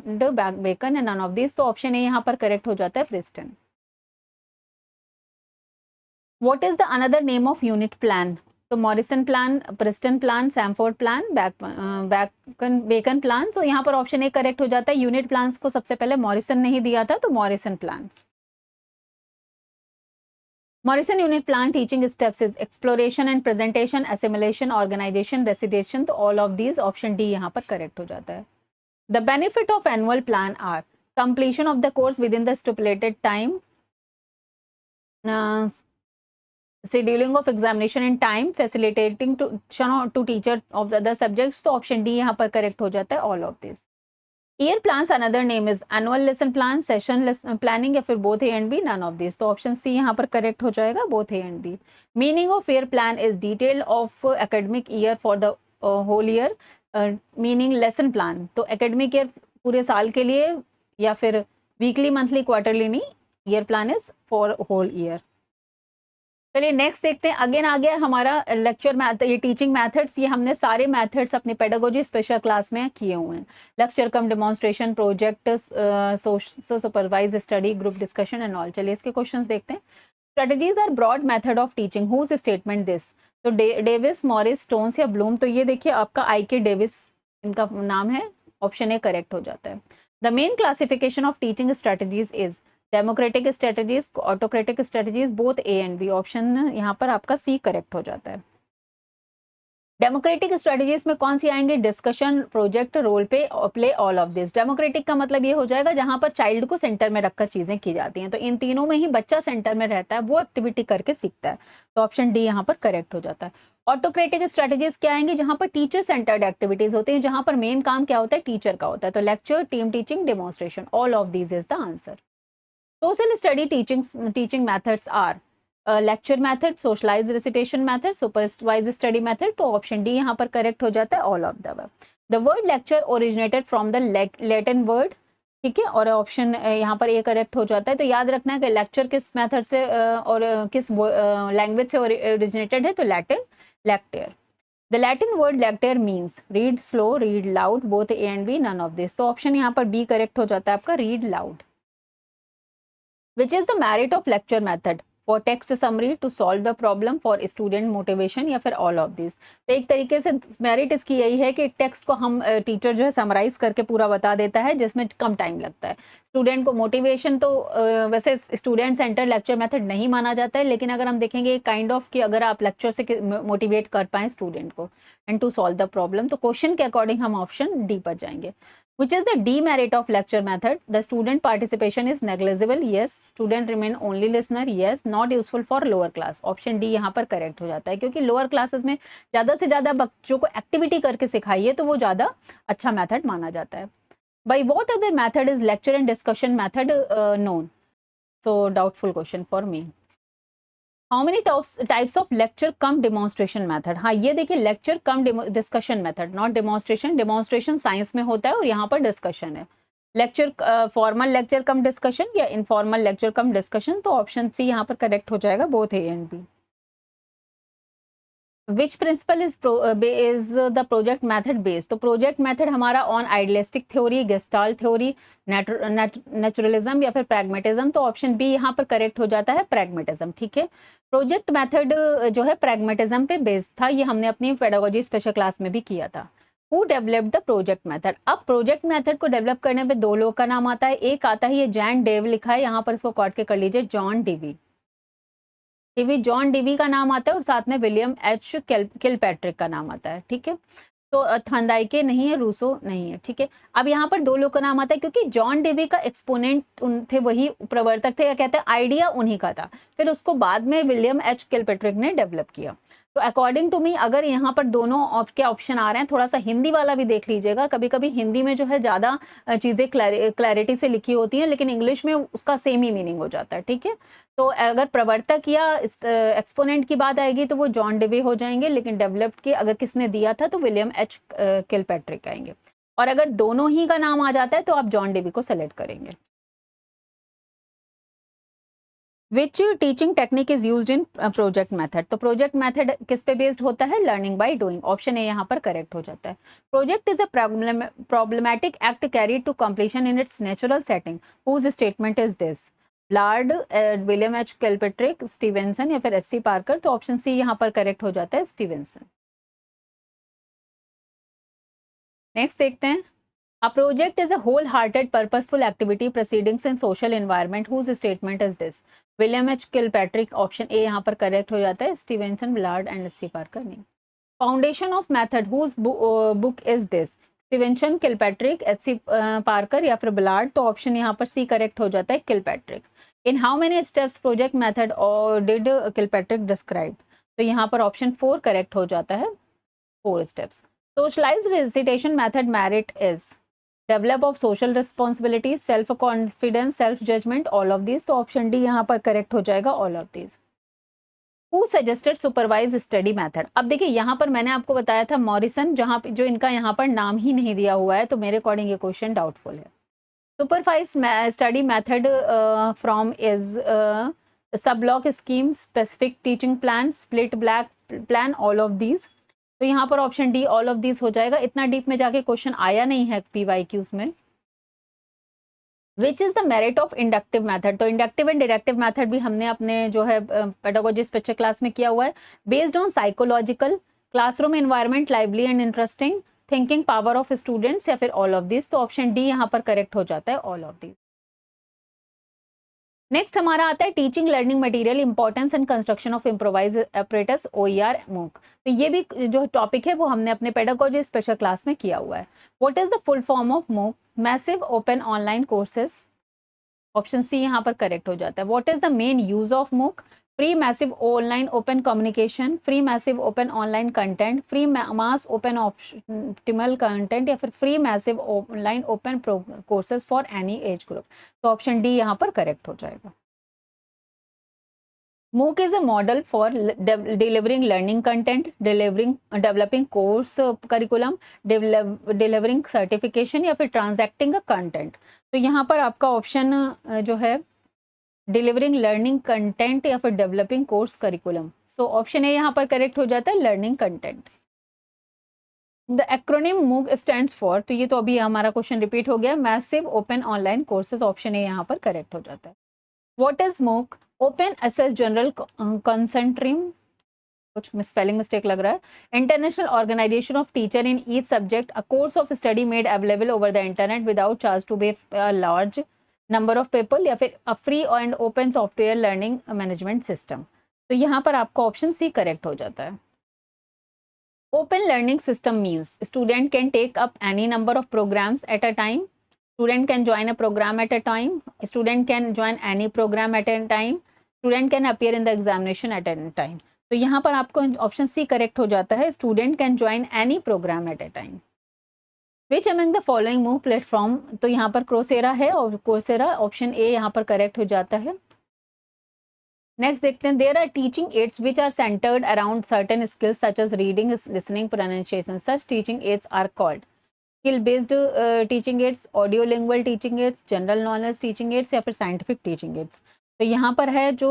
Bacon and none of these, तो option A यहाँ पर correct हो जाता है, Preston. What is the another name of unit plan? तो Morrison plan, Preston plan, Samford plan, Bacon plan, तो यहाँ पर ऑप्शन ए करेक्ट हो जाता है। यूनिट प्लान्स को सबसे पहले मॉरिसन ने ही दिया था, तो Morrison plan. Morrison unit plan teaching steps is exploration and presentation, assimilation, organization, recitation, तो all of these option D यहाँ पर correct हो जाता है। The benefit of annual plan are completion of the course within the stipulated time, scheduling of examination in time, facilitating to teacher of the other subjects, तो option D यहाँ पर correct हो जाता है, all of this। Year plans another name is annual lesson plan, session lesson planning या फिर both A and B, none of these, तो option C यहाँ पर करेक्ट हो जाएगा, both A and B। Meaning of year plan is detail of academic year for the whole year, meaning lesson plan, तो academic year पूरे साल के लिए या फिर वीकली, मंथली, क्वार्टरली नहीं, year plan is for whole year। चलिए next देखते हैं। अगेन आ गया हमारा लेक्चर मैथ, ये टीचिंग मेथड्स, ये हमने सारे मेथड्स अपनी पेडागोजी स्पेशल क्लास में किए हुए हैं। Lecture cum demonstration, project, supervise study, group discussion and all. चलिए इसके क्वेश्चंस देखते हैं। Strategies are broad method of teaching, whose statement this, तो डेविस, मॉरिस, स्टोन्स या ब्लूम, तो ये देखिए आपका IK डेविस इनका नाम है, ऑप्शन ए करेक्ट हो जाता है। The main classification of teaching strategies is democratic strategies, autocratic strategies, both A and B, option यहाँ पर आपका सी करेक्ट हो जाता है। डेमोक्रेटिक स्ट्रेटजीज में कौन सी आएंगे? Discussion, project, role play, all of this. Democratic का मतलब ये हो जाएगा जहां पर चाइल्ड को सेंटर में रखकर चीजें की जाती हैं, तो इन तीनों में ही बच्चा सेंटर में रहता है, वो एक्टिविटी करके सीखता है, तो ऑप्शन डी यहाँ पर करेक्ट हो जाता है। ऑटोक्रेटिक स्ट्रेटजीज क्या आएंगे? जहां पर टीचर सेंटर्ड एक्टिविटीज होती है, जहां पर मेन काम क्या होता है? टीचर का होता है, तो lecture, team teaching, demonstration, all of this is the answer. Social study teaching methods are lecture method, socialized recitation method, supervised study method, तो ऑप्शन डी यहाँ पर करेक्ट हो जाता है, all of the above। The word lecture originated from the Latin word, ठीक है, और option यहाँ पर ए करेक्ट हो जाता है। तो याद रखना है कि लेक्चर किस मेथड से और किस लैंग्वेज से ओरिजिनेटेड है, तो Latin, लेक्टेयर। The Latin word lectere means read slow, read loud, both A and B, none of this, तो ऑप्शन यहाँ पर बी करेक्ट हो जाता है आपका, read loud। Which is the merit of lecture method? For text summary, to solve the problem, for student motivation, या फिर all of these। तो एक तरीके से मेरिट इसकी यही है कि टेक्स्ट को हम टीचर जो है समराइज करके पूरा बता देता है, जिसमें कम टाइम लगता है। स्टूडेंट को मोटिवेशन, तो वैसे स्टूडेंट सेंटर लेक्चर मेथड नहीं माना जाता है, लेकिन अगर हम देखेंगे काइंड ऑफ कि अगर आप लेक्चर से मोटिवेट कर पाएं स्टूडेंट को, and to solve the problem, तो क्वेश्चन के अकॉर्डिंग हम ऑप्शन डी पर जाएंगे। Which is the demerit of lecture method? The student participation is negligible, yes. Student remain only listener, yes. Not useful for lower class, option D यहाँ पर correct हो जाता है, क्योंकि लोअर क्लासेस में ज़्यादा से ज़्यादा बच्चों को एक्टिविटी करके सिखाइए तो वो ज़्यादा अच्छा मेथड माना जाता है। By what other method is lecture and discussion method known? So doubtful question for me. How many types of lecture cum demonstration method? हाँ, ये देखिए lecture cum discussion method, not demonstration. Demonstration science में होता है और यहाँ पर discussion है। Lecture, formal lecture cum discussion या इनफॉर्मल लेक्चर कम डिस्कशन, तो ऑप्शन सी यहाँ पर करेक्ट हो जाएगा, both A and B. Which principle is the project method based? तो प्रोजेक्ट मेथड हमारा on idealistic theory, gestalt theory, naturalism या फिर प्रैग्मेटिज्म, तो ऑप्शन बी यहाँ पर करेक्ट हो जाता है, प्रैग्मेटिज्म। ठीक है, प्रोजेक्ट मेथड जो है प्रैग्मेटिज्म पे बेस्ड था, ये हमने अपनी पेडागोजी स्पेशल क्लास में भी किया था। Who developed the project method. अब प्रोजेक्ट मेथड को डेवलप करने में दो लोग का नाम आता है, एक आता है ये जॉन डेव लिखा है यहाँ पर, इसको काट के कर लीजिए जॉन डीवी, ये भी जॉन डीवी का नाम आता है और साथ में विलियम एच किलपैट्रिक का नाम आता है, ठीक है। तो थंदाइके नहीं है, रूसो नहीं है, ठीक है। अब यहाँ पर दो लोग का नाम आता है क्योंकि जॉन डेवी का एक्सपोनेंट थे, वही प्रवर्तक थे, या कहते हैं आइडिया उन्हीं का था, फिर उसको बाद में विलियम एच किलपैट्रिक ने डेवलप किया। तो अकॉर्डिंग टू मी अगर यहाँ पर दोनों के ऑप्शन आ रहे हैं, थोड़ा सा हिंदी वाला भी देख लीजिएगा, कभी कभी हिंदी में जो है ज़्यादा चीज़ें क्लैरिटी से लिखी होती हैं, लेकिन इंग्लिश में उसका सेम ही मीनिंग हो जाता है, ठीक है। तो अगर प्रवर्तक या एक्सपोनेंट की बात आएगी तो वो जॉन डेवी हो जाएंगे, लेकिन डेवलप्ड के अगर किसने दिया था तो विलियम एच किलपैट्रिक आएंगे। और अगर दोनों ही का नाम आ जाता है तो आप जॉन डेवी को सेलेक्ट करेंगे। Which teaching technique is used in project method. तो प्रोजेक्ट मेथड किस पे बेस्ड होता है, learning by doing, option A यहाँ पर करेक्ट हो जाता है। Project is a problematic act carried to completion in its natural setting, whose statement is this, Lord, William H Kilpatrick, Stevenson या फिर एस.सी. पार्कर। तो ऑप्शन सी यहाँ पर करेक्ट हो जाता है, स्टीवेंसन। नेक्स्ट देखते हैं, a project is a whole-hearted, purposeful activity proceedings in social environment whose statement is this, William H Kilpatrick, option A यहाँ पर करेक्ट हो जाता है, Stevenson, Ballard and S C. Parker नहीं। Foundation of method whose book is this, Stevenson, Kilpatrick, H C. Parker या फिर बिलार्ड। तो option यहाँ पर सी करेक्ट हो जाता है, Kilpatrick. In how many steps project method और डिड किलपैट्रिक डिस्क्राइब। तो यहाँ पर ऑप्शन 4 करेक्ट हो जाता है, 4 steps. Socialised recitation method merit is develop of social responsibility, self confidence, self judgement, all of these. तो ऑप्शन डी यहाँ पर करेक्ट हो जाएगा, all of these. Who suggested supervise study method. अब देखिए यहाँ पर मैंने आपको बताया था मॉरिसन, जहाँ जो इनका यहाँ पर नाम ही नहीं दिया हुआ है, तो मेरे अकॉर्डिंग ये क्वेश्चन डाउटफुल है। Supervise study method from is sub block scheme, specific teaching plan, split black plan, all of these. तो यहाँ पर option D all of these हो जाएगा। इतना डीप में जाके क्वेश्चन आया नहीं है पीवाईक्यूज में। Which is the merit of inductive method. तो इंडक्टिव एंड डायरेक्टिव मेथड भी हमने अपने जो है पेडागोजी स्पेशल क्लास में किया हुआ है। Based on psychological, classroom environment lively and interesting, thinking power of students या फिर ऑल ऑफ दिस। तो ऑप्शन डी यहाँ पर करेक्ट हो जाता है, ऑल ऑफ दिस। नेक्स्ट हमारा आता है teaching learning material, importance and construction of improvise apparatus, OER, MOOC। तो ये भी जो टॉपिक है वो हमने अपने पेडागोजी स्पेशल क्लास में किया हुआ है। What is the full form of MOOC, massive open online courses. Option C यहाँ पर करेक्ट हो जाता है। What is the main use of MOOC, free massive online open communication, free massive open online content, free mass open optimal content या फिर free massive online open courses for any age group. तो option D यहाँ पर correct हो जाएगा। MOOC is a model for delivering learning content, developing course curriculum, delivering certification या फिर transacting a content। तो यहाँ पर आपका ऑप्शन जो है डिलीवरिंग लर्निंग कंटेंट या फिर developing course curriculum. So option A यहाँ पर करेक्ट हो जाता है, learning content. The acronym MOOC stands for, तो ये तो अभी हमारा क्वेश्चन रिपीट हो गया, massive open online courses. Option A यहाँ पर करेक्ट हो जाता है। What is MOOC, open access general कंसेंट्रीम, कुछ स्पेलिंग मिस्टेक लग रहा है, international organisation of teacher in each subject, a course of study made available over the internet without charge to be large number of people या फिर a free and open software learning management system. तो यहाँ पर आपका option C correct हो जाता है। Open learning system means student can take up any number of programmes at a time, student can join a program at a time, student can join any program at a time, student can appear in the examination at any time। तो यहाँ पर आपको option C correct हो जाता है, student can join any programme at a time. Which among the following MOOC platform, तो यहाँ पर क्रोसेरा है और कोर्सेरा, ऑप्शन ए यहाँ पर करेक्ट हो जाता है। नेक्स्ट देखते हैं, there are teaching aids which are centred around certain skills such as reading, listening, pronunciation. Such teaching aids are called skill based teaching aids, audio lingual teaching aids, general knowledge teaching aids या फिर scientific teaching ads. तो यहाँ पर है जो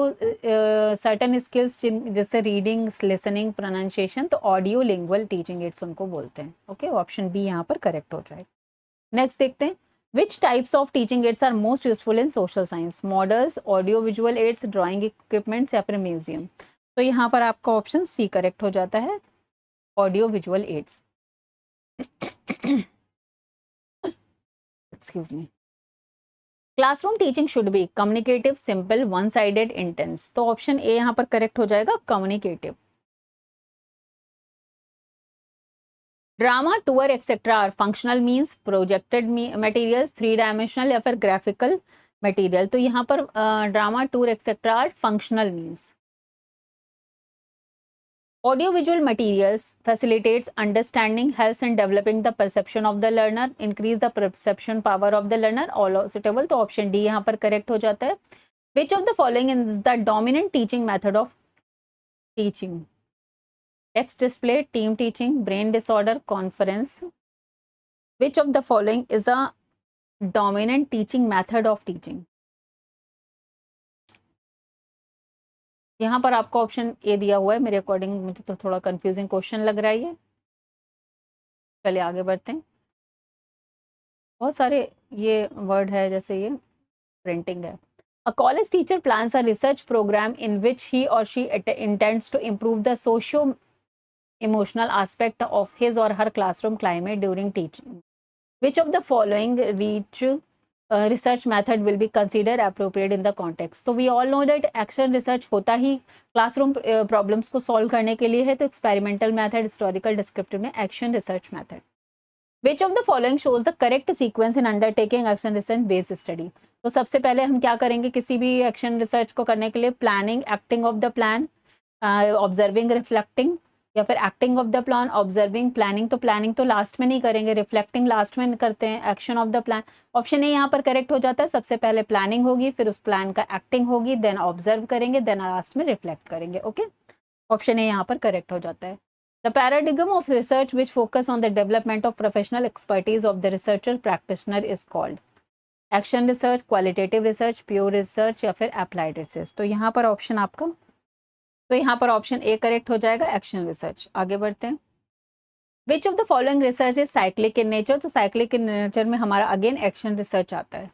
certain skills जैसे reading, listening, pronunciation, तो audio lingual teaching ads उनको बोलते हैं। ओके, ऑप्शन बी यहाँ पर करेक्ट हो जाएगा। नेक्स्ट देखते हैं, which types of teaching aids are most useful in social science, models, audio visual aids, drawing equipments या फिर म्यूजियम। तो यहाँ पर आपका ऑप्शन सी करेक्ट हो जाता है, audio visual aids. Excuse me. Classroom teaching should be communicative, simple, one sided, intense. तो ऑप्शन ए यहाँ पर करेक्ट हो जाएगा, communicative. Drama, tour etcetera are functional means, projected materials, three dimensional या फिर ग्राफिकल मटेरियल। तो यहाँ पर drama, tour etcetera are functional means. Audiovisual materials facilitates understanding, helps in developing the perception of the learner, increase the perception power of the learner, all suitable। तो option D यहाँ पर correct हो जाता है। Which of the following is the dominant teaching method of teaching? Text display, team teaching, brain disorder, conference। Which of the following is a dominant teaching method of teaching? यहाँ पर आपको option A दिया हुआ है, मेरे according मुझे तो थोड़ा कंफ्यूजिंग क्वेश्चन लग रहा है ये। चलिए आगे बढ़ते हैं। बहुत सारे ये वर्ड है, जैसे ये प्रिंटिंग है। A college teacher plans a research program in which he or she intends to improve the socio-emotional aspect of his or her classroom climate during teaching. Which of the following research method will be considered appropriate in the context? So we all know that action research होता ही classroom problems को solve करने के लिए है, तो experimental method, historical descriptive में action research method। Which of the following shows the correct sequence in undertaking action research based study? तो सबसे पहले हम क्या करेंगे किसी भी एक्शन रिसर्च को करने के लिए? Planning, acting of the plan, observing, reflecting, या फिर acting of the plan, observing, planning. तो प्लानिंग तो लास्ट में नहीं करेंगे, रिफ्लेक्टिंग लास्ट में करते हैं, action of the plan. Option A यहाँ पर करेक्ट हो जाता है। सबसे पहले प्लानिंग होगी, फिर उस प्लान का एक्टिंग होगी, देन ऑब्जर्व करेंगे, देन लास्ट में रिफ्लेक्ट करेंगे। ओके, ऑप्शन ए यहाँ पर करेक्ट हो जाता है। The paradigm of research which focus on the development of professional expertise of the researcher practitioner is called action research, qualitative research, pure research या फिर applied research। तो यहाँ पर ऑप्शन आपका, तो यहाँ पर ऑप्शन ए करेक्ट हो जाएगा, एक्शन रिसर्च। आगे बढ़ते हैं। Which of the following research is cyclic in nature? तो cyclic in nature में हमारा अगेन एक्शन रिसर्च आता है।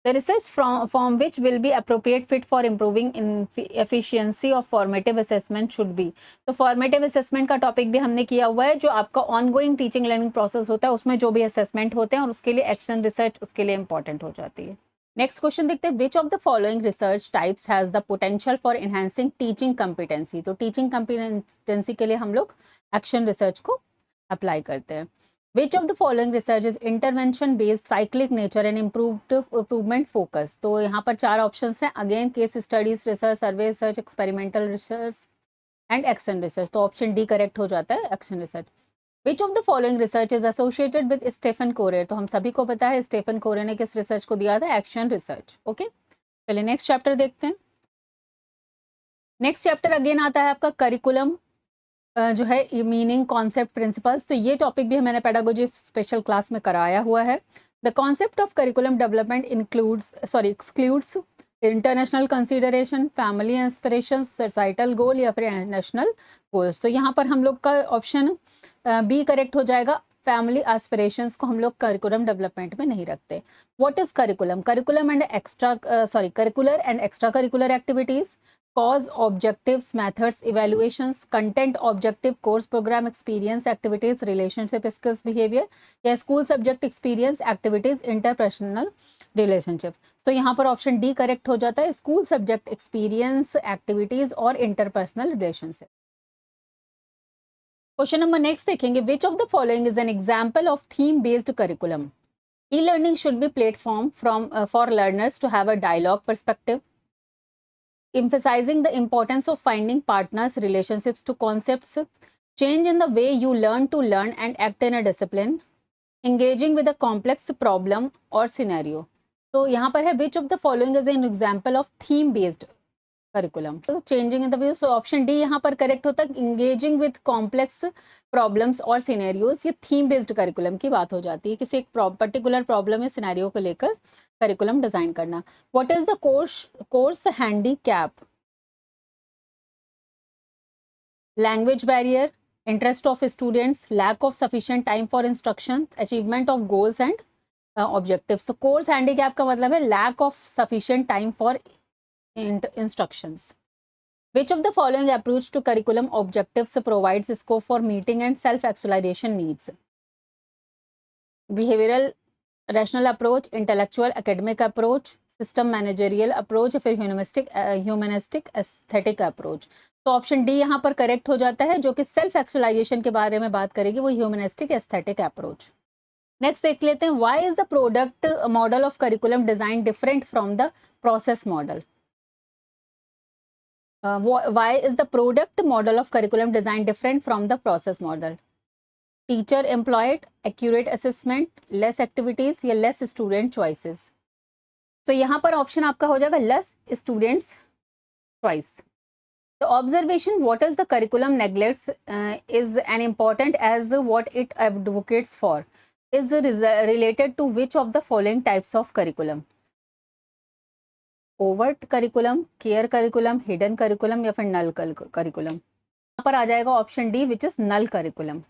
The research from which will be appropriate fit for improving in efficiency of formative assessment should be। तो formative assessment का topic भी हमने किया हुआ है, जो आपका ongoing teaching learning process होता है, उसमें जो भी assessment होते हैं, और उसके लिए action research उसके लिए important हो जाती है। नेक्स्ट क्वेश्चन देखते हैं। विच of the following research types has the potential for enhancing teaching competency? तो टीचिंग कंपिटेंसी के लिए हम लोग एक्शन रिसर्च को अप्लाई करते हैं। Which of the following research is intervention based, cyclic nature and improvement focus? तो यहाँ पर चार ऑप्शंस हैं, again case studies research, survey research, experimental research and action research. तो ऑप्शन डी करेक्ट हो जाता है, action research. Which of the following research is associated with Stephen Corey? तो हम सभी को पता है स्टेफन कोरे ने किस रिसर्च को दिया था? Action research. ओके, चलिए नेक्स्ट चैप्टर देखते हैं। नेक्स्ट चैप्टर अगेन आता है आपका करिकुलम, जो है मीनिंग, कॉन्सेप्ट, प्रिंसिपल्स। तो ये टॉपिक भी मैंने पेडागोजी स्पेशल क्लास में कराया हुआ है। The concept of curriculum development excludes international consideration, family inspiration, societal goal या फिर नेशनल गोल्स। तो यहाँ पर हम लोग का ऑप्शन बी करेक्ट हो जाएगा। फैमिली एस्पिरेशंस को हम लोग करिकुलम डेवलपमेंट में नहीं रखते। What is curriculum? Curriculum and curricular and extra curricular activities, cause, objectives, methods, evaluations, content, objective, course program, experience, activities, relationship skills, behavior, या school subject experience, activities, interpersonal relationship। तो यहाँ पर option D correct हो जाता है, school subject experience, activities और interpersonal relationship. Question number next देखेंगे। Which of the following is an example of theme based curriculum? E-learning should be platform for learners to have a dialogue perspective, emphasizing the importance of finding partners, relationships to concepts, change in the way you learn to learn and act in a discipline, engaging with a complex problem or scenario। तो यहाँ पर है which of the following is an example of theme based curriculum? तो changing in the way, so option D यहाँ पर correct होता है। Engaging with complex problems और सिनेरियोज, ये थीम बेस्ड करिकुलम की बात हो जाती है, किसी एक पर्टिकुलर प्रॉब्लम या सिनेरियो को लेकर करिकुलम डिजाइन करना। What is the course handicap? Language barrier, interest of students, lack of sufficient time for instruction, achievement of goals and objectives. तो कोर्स हैंडीकैप का मतलब है lack of sufficient time for instructions। Which of the following approach to curriculum objectives provides scope for meeting and self-actualization needs? Behavioural rational approach, intellectual academic approach, system managerial approach या फिर humanistic aesthetic approach. तो option D यहाँ पर correct हो जाता है, जो कि सेल्फ एक्चुअलाइजेशन के बारे में बात करेगी, वो ह्यूमनिस्टिक एस्थेटिक अप्रोच। नेक्स्ट देख लेते हैं, why is the product model of curriculum design different from the process model? Why is the product model of curriculum design different from the process model? Teacher employed, accurate assessment, less activities या less student choices? तो यहाँ पर option आपका हो जाएगा less students choice. तो observation, what is the curriculum neglects is an important as what it advocates for is related to which of the following types of curriculum? Overt curriculum, care curriculum, hidden curriculum या फिर null curriculum? यहाँ पर आ जाएगा option D which is null curriculum.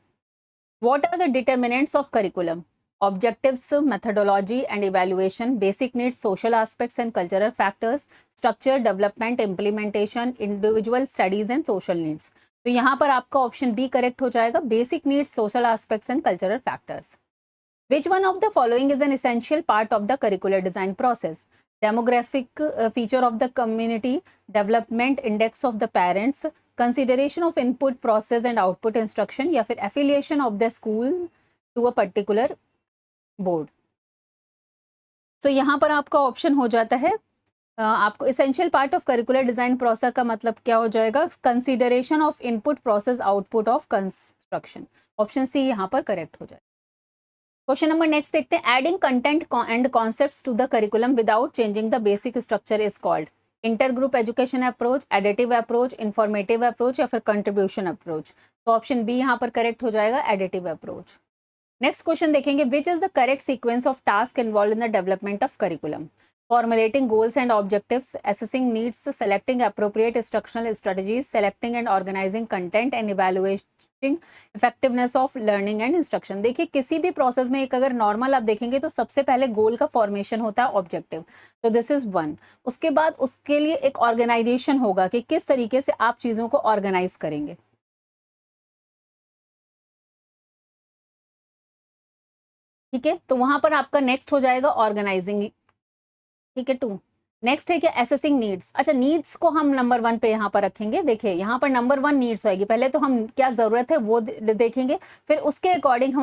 What are the determinants of curriculum? Objectives, methodology and evaluation, basic needs, social aspects and cultural factors, structure, development, implementation, individual studies and social needs. तो यहाँ पर आपका option B correct हो जाएगा, basic needs, social aspects and cultural factors. Which one of the following is an essential part of the curricular design process? Demographic feature of the community, development index of the parents, consideration of input process and output instruction या फिर affiliation of the school to a particular board? So यहाँ पर आपका option हो जाता है, आपको essential part of curricular design process का मतलब क्या हो जाएगा? Consideration of input process output of construction। Option C यहाँ पर करेक्ट हो जाएगा। क्वेश्चन नंबर नेक्स्ट देखते हैं, adding content and concepts to the curriculum without changing the basic structure is called inter group education approach, additive approach, informative approach या फिर contribution approach? तो option B यहाँ पर करेक्ट हो जाएगा, एडिटिव अप्रोच। नेक्स्ट क्वेश्चन देखेंगे, which is the correct sequence of task involve in the development of curriculum? formulating goals and objectives, assessing needs, selecting appropriate instructional strategies, selecting and organizing content and evaluating effectiveness of learning and instruction। देखिए किसी भी process में एक अगर normal आप देखेंगे तो सबसे पहले गोल का फॉर्मेशन होता है, ऑब्जेक्टिव, तो दिस इज वन। उसके बाद उसके लिए एक ऑर्गेनाइजेशन होगा कि किस तरीके से आप चीजों को ऑर्गेनाइज करेंगे। ठीक है, तो वहां पर आपका नेक्स्ट हो जाएगा ऑर्गेनाइजिंग। ठीक है, टू। नेक्स्ट है क्या, एसेसिंग नीड्स। अच्छा, नीड्स को हम नंबर वन पे यहाँ पर रखेंगे। देखिए यहाँ पर नंबर वन नीड्स होगी, पहले तो हम क्या जरूरत है वो देखेंगे, फिर उसके अकॉर्डिंग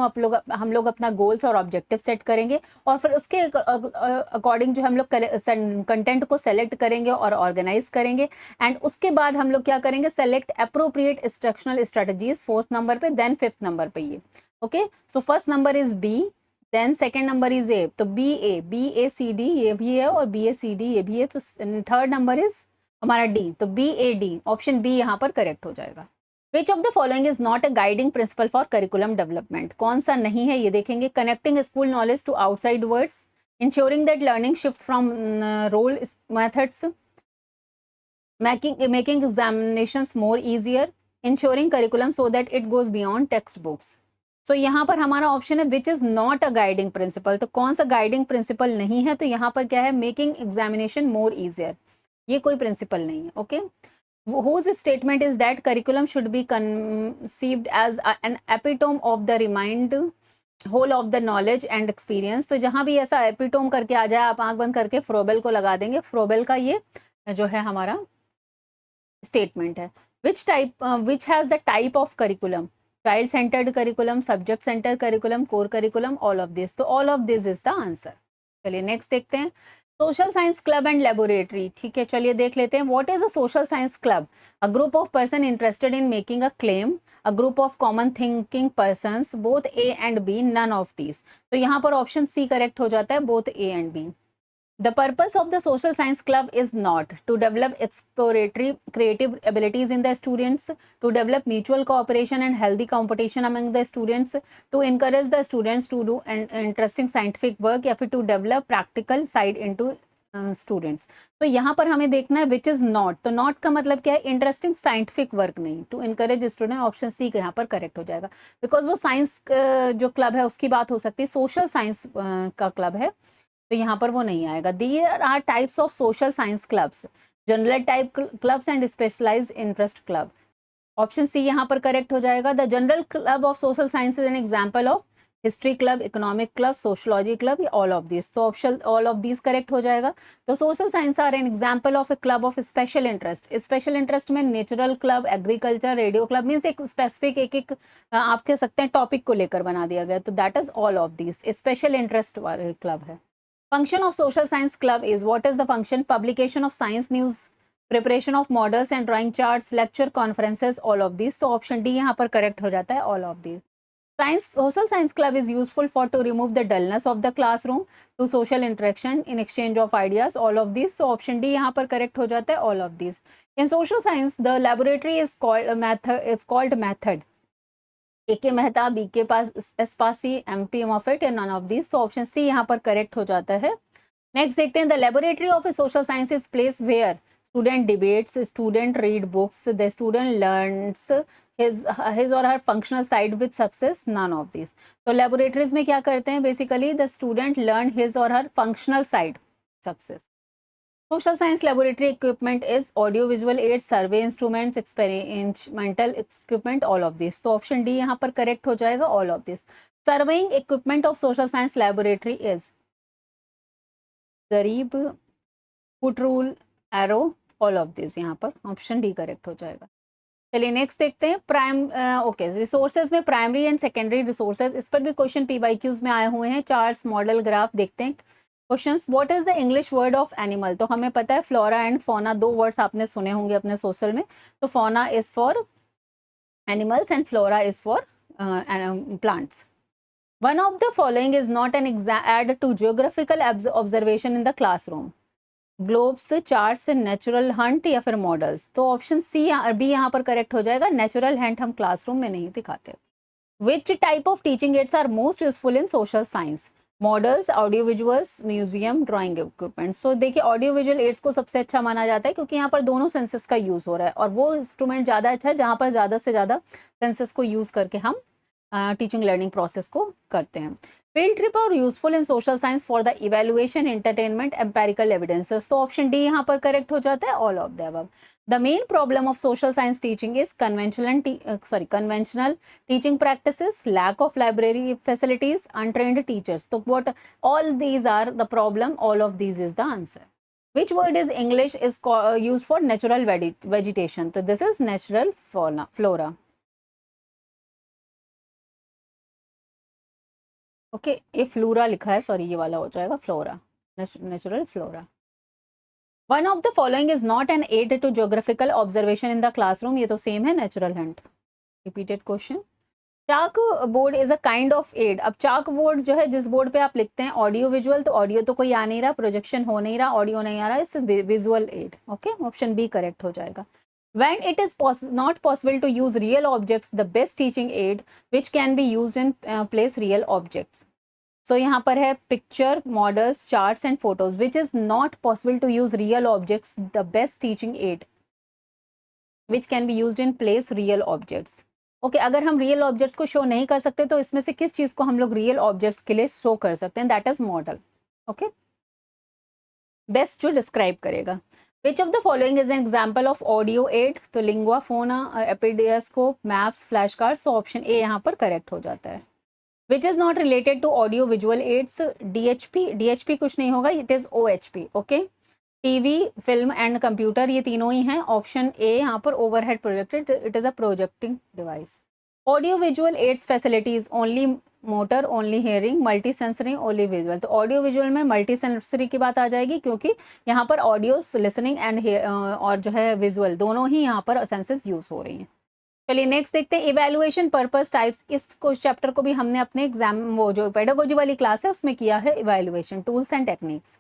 हम लोग अपना गोल्स और ऑब्जेक्टिव सेट करेंगे, और फिर उसके अकॉर्डिंग जो हम लोग कंटेंट को सेलेक्ट करेंगे और ऑर्गेनाइज करेंगे, एंड उसके बाद हम लोग क्या करेंगे, select appropriate instructional strategies fourth number पे, देन फिफ्थ नंबर पे ये। Okay, so first number is B, then second number is A, तो बी ए सी डी ये भी है और बी ए सी डी ये भी है, तो थर्ड नंबर इज हमारा डी, तो B A D, option B यहाँ पर करेक्ट हो जाएगा। Which of the following is not a guiding principle for curriculum development? कौन सा नहीं है ये देखेंगे, connecting school knowledge to outside words, ensuring that learning shift from rote methods, making examinations more easier, ensuring curriculum so that it goes beyond textbooks। सो यहाँ पर हमारा option है which is not a guiding principal. तो कौन सा guiding principal नहीं है, तो यहाँ पर क्या है, मेकिंग एग्जामिनेशन मोर इजियर, ये कोई प्रिंसिपल नहीं है। Okay, whose statement is that curriculum should be conceived as an epitome of the remind whole of the knowledge and experience। तो जहां भी ऐसा एपिटोम करके आ जाए, आप आंख बंद करके फ्रोबेल को लगा देंगे, फ्रोबेल का ये जो है हमारा स्टेटमेंट है। Which has the type of curriculum, child centred curriculum, subject centred curriculum, core curriculum, all of this. तो all of this is the answer. चलिए नेक्स्ट देखते हैं, social science club and laboratory. ठीक है, चलिए देख लेते हैं, what is a social science club? A group of person interested in making a claim, a group of common thinking persons, both A and B, none of these. तो यहाँ पर option C correct हो जाता है, both A and B. The purpose of the social science club is not to develop exploratory creative abilities in the students, to develop mutual cooperation and healthy competition among the students, to encourage the students to do an interesting scientific work, या फिर to develop practical side into students. तो यहाँ पर हमें देखना है which is not, तो not का मतलब क्या है, इंटरेस्टिंग साइंटिफिक वर्क नहीं, to encourage student, option C यहाँ पर करेक्ट हो जाएगा, बिकॉज वो साइंस जो क्लब है उसकी बात हो सकती है, सोशल साइंस का क्लब है, तो यहाँ पर वो नहीं आएगा। There are types of social science clubs, general type clubs and specialised interest club. Option C यहाँ पर करेक्ट हो जाएगा, the general club of social science is an example of history club, economic club, sociology club, या all of this? तो option all of this correct हो जाएगा। तो social science are an example of a club of special interest. Special interest में natural club, agriculture, radio club, means एक specific एक एक आप कह सकते हैं टॉपिक को लेकर बना दिया गया, तो that is all of this, special interest वाले क्लब है। Function of social science club is, what is the function? Publication of science news, preparation of models and drawing charts, lecture, conferences, all of this. तो option D यहाँ पर correct हो जाता है, all of this. Science Social Science Club is useful for to remove the dullness of the classroom to social interaction in exchange of ideas, all of these. So option D यहाँ पर correct हो जाता है, all of these. In social science the laboratory is called method. A.K. Mehta, B.K. Espasi, M.P. Moffat या none of these. तो option C यहाँ पर correct हो जाता है। नेक्स्ट देखते हैं, the laboratory of a social science is place where student debates, student read books, the student learns his or her functional side with success, none of these. तो laboratories में क्या करते हैं? Basically the student learn his or her functional side success. Social science laboratory equipment is audio visual aids, survey instruments, experimental equipment, all of these. तो option D यहाँ पर correct हो जाएगा, all of this. Surveying equipment of social science laboratory is गरीब, foot rule, arrow, all of this. यहाँ पर option D correct हो जाएगा। चलिए नेक्स्ट देखते हैं, ओके, रिसोर्सेज में प्राइमरी एंड सेकेंडरी रिसोर्सेज, इस पर भी क्वेश्चन PYQs में आए हुए हैं। चार्ट्स, मॉडल, ग्राफ देखते हैं। Questions, what is the English word of animal? तो हमें पता है फ्लोरा एंड फौना, दो वर्ड्स आपने सुने होंगे अपने सोशल में। तो fauna is for animals and flora is for plants. One of the following is not an add to geographical observation in the classroom. Globes, charts, natural hunt या फिर models? तो ऑप्शन सी बी यहाँ पर correct हो जाएगा, natural Hunt हम classroom में नहीं दिखाते। Which type of teaching aids are most useful in social science? Models, audio visuals, museum, drawing equipment. So देखिए ऑडियो विजुअल एड्स को सबसे अच्छा माना जाता है क्योंकि यहाँ पर दोनों सेंसेस का यूज हो रहा है, और वो इंस्ट्रूमेंट ज़्यादा अच्छा है जहाँ पर ज़्यादा से ज़्यादा सेंसेस को यूज करके हम टीचिंग लर्निंग प्रोसेस को करते हैं। फील्ड ट्रिप और useful in social science for the evaluation, entertainment, empirical evidences. तो ऑप्शन डी यहाँ पर करेक्ट हो जाता है, all of the above. The main problem of social science teaching is conventional teaching practices, lack of library facilities, untrained teachers. तो what all these are the problem, all of these is the answer. Which word is English is used for natural vegetation? तो this is natural flora. Okay, ये flora लिखा है, sorry ये वाला हो जाएगा flora, natural flora. One of the following is not an aid to geographical observation in the classroom. ये तो सेम है, natural hunt. Repeated question, chalk board is a kind of aid. अब चाक बोर्ड जो है, जिस board पे आप लिखते हैं ऑडियो विजुअल, तो ऑडियो तो कोई आ नहीं रहा, प्रोजेक्शन हो नहीं रहा, ऑडियो नहीं आ रहा, it's visual aid. Okay, option B correct हो जाएगा। When it is not possible to use real objects, the best teaching aid which can be used in place real objects. So यहाँ पर है picture, models, charts and photos. Which is not possible to use real objects, the best teaching aid which can be used in place real objects. Okay, अगर हम real objects को show नहीं कर सकते तो इसमें से किस चीज़ को हम लोग real objects के लिए show कर सकते हैं? That is model. Okay, best जो describe करेगा। Which of the following is an example of audio aid? तो लिंगुआ फोना, एपिडियास्कोप, मैप्स, फ्लैश कार्ड्स। तो ऑप्शन ए यहाँ पर करेक्ट हो जाता है। Which is not related to audio visual aids? DHP कुछ नहीं होगा, it is OHP. Okay, TV, film and computer, ये तीनों ही हैं। ऑप्शन ए यहाँ पर overhead projected, it is a projecting device. Audio visual ads facilities, only motor, only hearing, multi sensory, only visual. तो audio visual में multi sensory की बात आ जाएगी क्योंकि यहाँ पर ऑडियो, लिसनिंग एंड और जो है विजुअल, दोनों ही यहाँ पर सेंसेस यूज हो रही हैं। चलिए नेक्स्ट देखते हैं, इवैल्यूएशन पर्पस टाइप्स। इस चैप्टर को भी हमने अपने एग्जाम, वो जो पेडागोजी वाली क्लास है उसमें किया है, इवैल्यूएशन टूल्स एंड टेक्निक्स।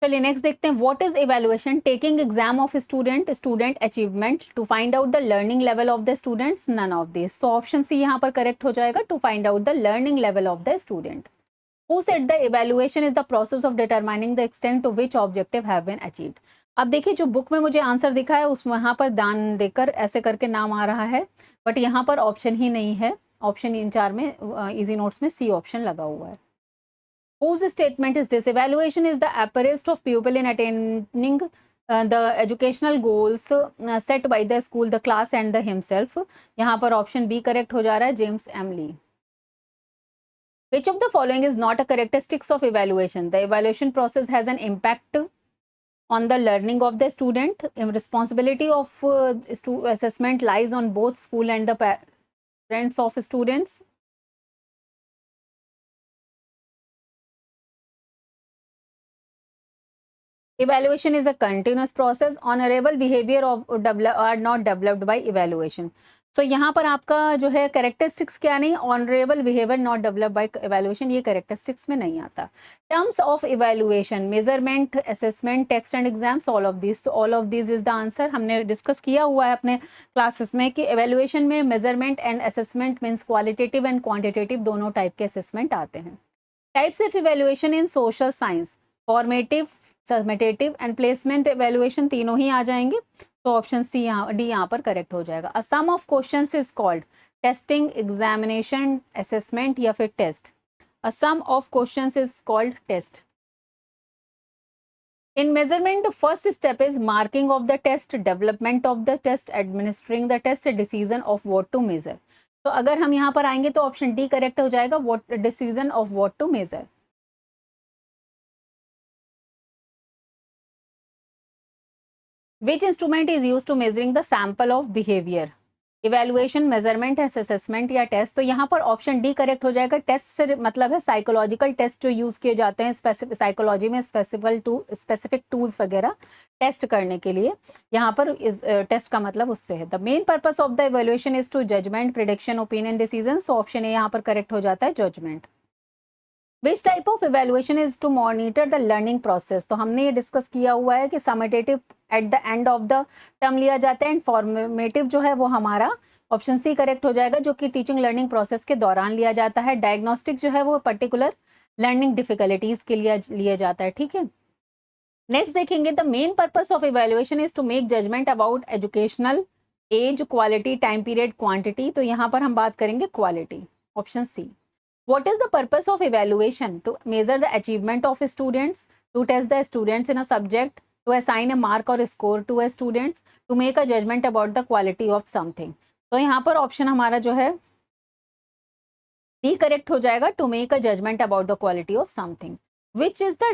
चलिए नेक्स्ट देखते हैं, what is evaluation? Taking exam of student achievement to find out the learning level of the students, none of this. तो ऑप्शन सी यहाँ पर करेक्ट हो जाएगा, to find out the learning level of the student. Who said the evaluation is the process of determining the extent to which objective have been achieved. अब देखिए जो book में मुझे आंसर दिखा है उस वहाँ पर दान देकर ऐसे करके नाम आ रहा है, बट यहाँ पर ऑप्शन ही नहीं है। ऑप्शन इन 4 में इजी नोट्स में सी ऑप्शन लगा हुआ है। Whose statement is this? Evaluation is the apparatus of pupil in attaining the educational goals set by the school, the class and the himself. यहाँ पर option B correct हो जा रहा है, James M Lee. Which of the following is not a characteristics of evaluation? The evaluation process has an impact on the learning of the student. Responsibility of assessment lies on both school and the parents of students. Evaluation is a continuous process. Honorable behavior are not developed by evaluation. So यहाँ पर आपका जो है characteristics क्या नहीं, honourable behaviour not develop by evaluation, ये characteristics में नहीं आता। Terms of evaluation, measurement, assessment, test and exams, all of this. तो all of this is the answer. हमने डिस्कस किया हुआ है अपने क्लासेस में कि इवैल्यूएशन में measurement and assessment means qualitative and quantitative दोनों टाइप के असेसमेंट आते हैं। Types of evaluation in social science, formative, summative and placement evaluation तीनों ही आ जाएंगे। तो ऑप्शन सी डी यहाँ पर करेक्ट हो जाएगा। A sum of questions is called testing, examination, assessment या फिर test. A sum of questions is called test. In measurement, the first step is marking of the test, development of the test, administering the test, decision of what to measure. तो अगर हम यहाँ पर आएंगे तो option D correct हो जाएगा, what decision of what to measure. Which instrument is used to measuring the sample of behavior? Evaluation, measurement है, असेसमेंट या टेस्ट। तो यहाँ पर ऑप्शन डी करेक्ट हो जाएगा। टेस्ट से मतलब है साइकोलॉजिकल टेस्ट जो यूज किए जाते हैं साइकोलॉजी में, स्पेसिफिक टूल्स वगैरह टेस्ट करने के लिए। यहाँ पर इस टेस्ट का मतलब उससे है। The main purpose of the evaluation is to judgement, prediction, opinion, decision. So option A यहाँ पर करेक्ट हो जाता है, judgement. Which type of evaluation is to monitor the learning process? तो हमने ये डिस्कस किया हुआ है कि summative at the end of the term लिया जाता है, एंड फॉर्मेटिव जो है वो हमारा ऑप्शन सी करेक्ट हो जाएगा, जो कि टीचिंग लर्निंग प्रोसेस के दौरान लिया जाता है। डायग्नोस्टिक जो है वो पर्टिकुलर लर्निंग डिफिकल्टीज के लिए लिया जाता है। ठीक है, नेक्स्ट देखेंगे, the main purpose of evaluation is to make judgement about educational age, quality, time period, quantity. तो यहाँ पर हम बात करेंगे quality, option C. What is the purpose of evaluation? To measure the achievement of students, to test the students in a subject, to assign a mark or a score to a students, to make a judgment about the quality of something. तो यहाँ पर option हमारा जो है D correct हो जाएगा, to make a judgment about the quality of something. Which is the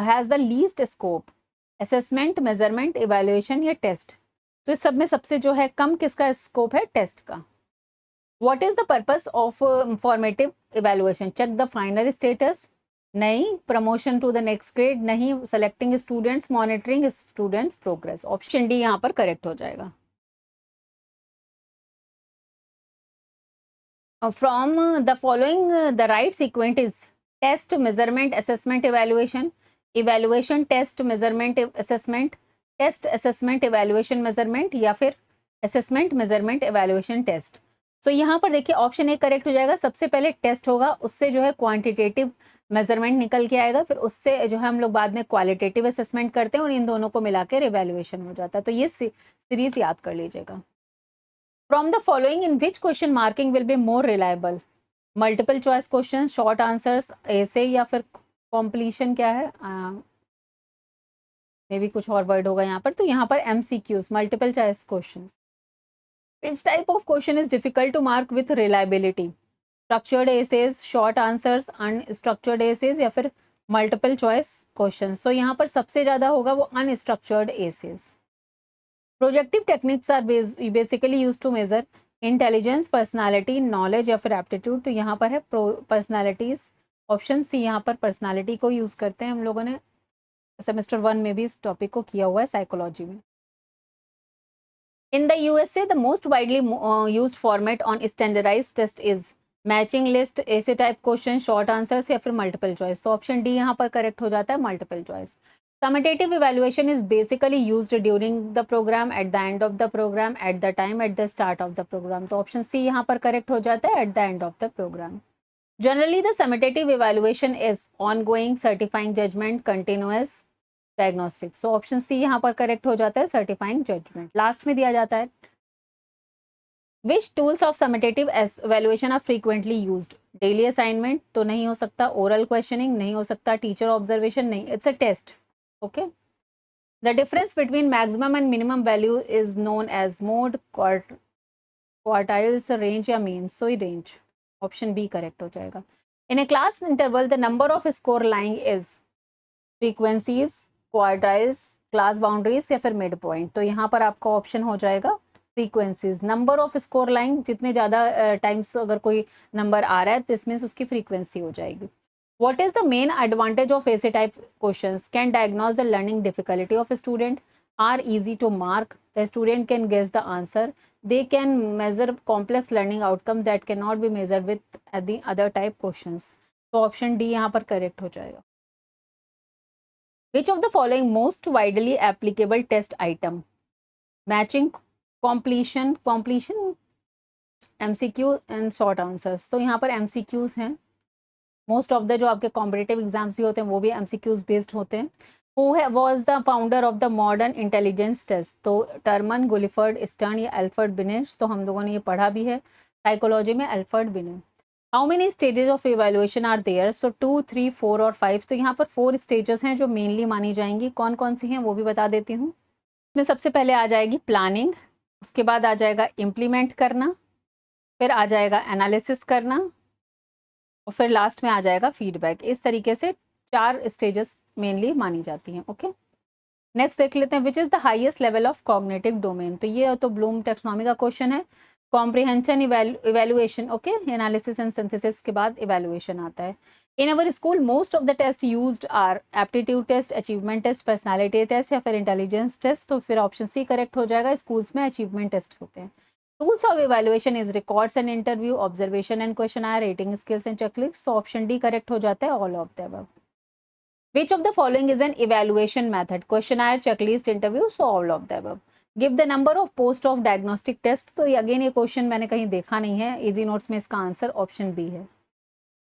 has the least scope? Assessment, measurement, evaluation या test? तो इस सब में सबसे जो है कम किसका स्कोप है? टेस्ट का। What is the purpose of formative evaluation? Check the final status, नहीं। promotion to the next grade, नहीं। selecting students, monitoring students progress। Option D यहाँ पर करेक्ट हो जाएगा। From the following, the right sequence is test, measurement, assessment, evaluation, evaluation, test, measurement, assessment, test, assessment, evaluation, measurement या फिर assessment, measurement, evaluation, test। सो यहाँ पर देखिए option A correct हो जाएगा। सबसे पहले टेस्ट होगा, उससे जो है क्वांटिटेटिव मेजरमेंट निकल के आएगा, फिर उससे जो है हम लोग बाद में क्वालिटेटिव असेसमेंट करते हैं और इन दोनों को मिलाकर इवैल्यूएशन हो जाता है। तो ये सीरीज याद कर लीजिएगा। From the following in which question marking will be more reliable? Multiple choice question, short answers, ऐसे या फिर कॉम्प्लीशन क्या है, मे भी कुछ और वर्ड होगा यहाँ पर। तो यहाँ पर MCQs, multiple choice question. Which type of question is difficult to mark with reliability? Structured essays, short answers, unstructured essays या फिर multiple choice questions? तो यहाँ पर सबसे ज़्यादा होगा वो unstructured essays. Projective techniques are basically used to measure intelligence, personality, knowledge या फिर aptitude। तो यहाँ पर है personalities, ऑप्शन सी यहाँ पर personality को यूज़ करते हैं। हम लोगों ने सेमेस्टर 1 में भी इस टॉपिक को किया हुआ है साइकोलॉजी में। In the USA, the most widely used format on standardized test is matching list, ऐसे टाइप क्वेश्चन, शॉर्ट आंसर्स या फिर मल्टीपल चॉइस। तो ऑप्शन डी यहाँ पर करेक्ट हो जाता है, multiple choice. Summative evaluation is basically used during the program, at the end of the program, at the time, at the start of the program। तो option C यहाँ पर correct हो जाता है, at the end of the program। Generally, the summative evaluation is ongoing, certifying judgment, continuous, diagnostic. So option C यहाँ पर correct हो जाता है, सर्टिफाइंग जजमेंट लास्ट में दिया जाता है। Which tools of summative evaluation are frequently used? Daily assignment तो नहीं हो सकता, ओरल क्वेश्चनिंग नहीं हो सकता, टीचर ऑब्जर्वेशन नहीं, it's a test. Okay, the difference between maximum and minimum value is known as mode, quartiles, range या mean, so ही रेंज, ऑप्शन बी करेक्ट हो जाएगा। In a class interval the number of score lying is frequencies, quartiles, class boundaries या फिर mid point. तो यहाँ पर आपका ऑप्शन हो जाएगा frequencies. Number of score line, जितने ज़्यादा टाइम्स अगर कोई नंबर आ रहा है तो इसमें उसकी फ्रीक्वेंसी हो जाएगी। What is the main advantage of essay type questions? Can diagnose the learning difficulty of a student, are easy to mark, the student can guess the answer, they can measure complex learning outcomes that cannot be measured with the other type questions. तो option D यहाँ पर correct हो जाएगा। Which of the following most widely applicable test item? Matching, completion, MCQ and short answers। तो यहाँ पर MCQs हैं। Most of the जो आपके कॉम्पिटेटिव एग्जाम्स भी होते हैं वो भी एमसीक्यूज बेस्ड होते हैं। Who was the founder of the modern intelligence test? तो टर्मन, गुलिफर्ड, स्टर्न या एल्फर्ड बिनेट। तो हम लोगों ने ये पढ़ा भी है साइकोलॉजी में, Alfred Binet. How many stages of evaluation are there? So 2, 3, 4 और 5। तो यहाँ पर 4 स्टेजेस हैं जो मेनली मानी जाएंगी। कौन कौन सी हैं वो भी बता देती हूँ। इसमें सबसे पहले आ जाएगी प्लानिंग, उसके बाद आ जाएगा इम्प्लीमेंट करना, फिर आ जाएगा एनालिसिस करना और फिर लास्ट में आ जाएगा फीडबैक। इस तरीके से 4 स्टेजेस मेनली मानी जाती हैं। ओके, नेक्स्ट देख लेते हैं, which is the highest level of cognitive domain? तो ये तो ब्लूम टेक्सोनॉमी का क्वेश्चन है। Comprehension, evaluation, okay, analysis and synthesis के बाद इवेल्युएशन आता है। In our school most of the test used are aptitude test, achievement test, personality test या फिर इंटेलिजेंस टेस्ट। तो फिर ऑप्शन सी करेक्ट हो जाएगा, स्कूल्स में अचीवमेंट टेस्ट होते हैं। Tools of evaluation is records and interview, observation and questionnaire, rating skills and checklist। तो ऑप्शन डी करेक्ट हो जाता है, all of the above। Which of the following is an evaluation method? Questionnaire, checklist, interview, so all of the above। Give the number of post of diagnostic test। तो again ये question मैंने कहीं देखा नहीं है, इजी नोट्स में इसका answer option B है।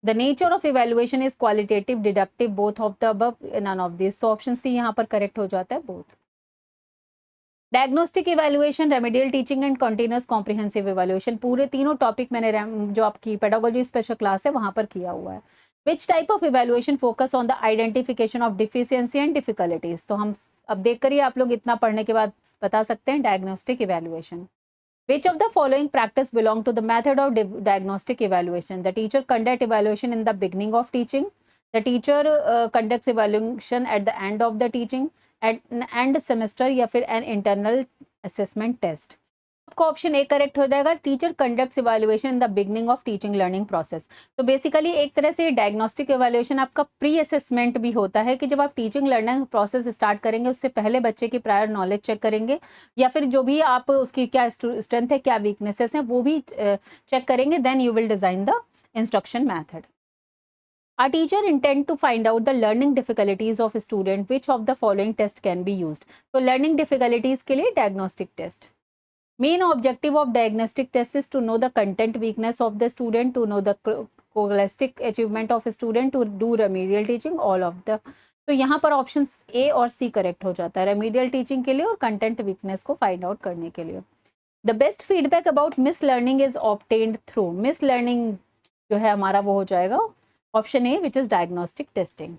The nature of evaluation is qualitative, deductive, both of the above, none of these। तो ऑप्शन सी यहाँ पर करेक्ट हो जाता है, both। Diagnostic evaluation, remedial teaching and continuous comprehensive evaluation, पूरे तीनों टॉपिक मैंने जो आपकी पेडागोजी स्पेशल क्लास है वहां पर किया हुआ है। विच type of evaluation focus on the identification of deficiency and difficulties? तो हम अब देख कर ही आप लोग इतना पढ़ने के बाद बता सकते हैं diagnostic evaluation. Which of the following practice belong to the method of diagnostic evaluation? The teacher conduct evaluation in the beginning of teaching. The teacher conducts evaluation at the end of the teaching, at end semester या फिर an internal assessment test। आपका option A correct हो जाएगा, teacher conducts evaluation in the beginning of teaching learning process. तो basically एक तरह से diagnostic evaluation आपका प्री असेसमेंट भी होता है कि जब आप टीचिंग लर्निंग प्रोसेस स्टार्ट करेंगे उससे पहले बच्चे की प्रायर नॉलेज चेक करेंगे या फिर जो भी आप उसकी क्या स्ट्रेंथ है, क्या वीकनेसेस हैं वो भी चेक करेंगे, then you will design the instruction method. A teacher intend to find out the learning difficulties of a student, which of the following test can be used? तो learning difficulties के लिए diagnostic test। Main objective of diagnostic test is to know the content weakness of the student, to know the scholastic achievement of a student, to do remedial teaching, all of the। तो यहाँ पर option A और सी correct हो जाता है, remedial teaching के लिए और कंटेंट वीकनेस को फाइंड आउट करने के लिए। The best feedback about miss learning is obtained through, miss learning जो है हमारा वो हो जाएगा option A, which is diagnostic testing.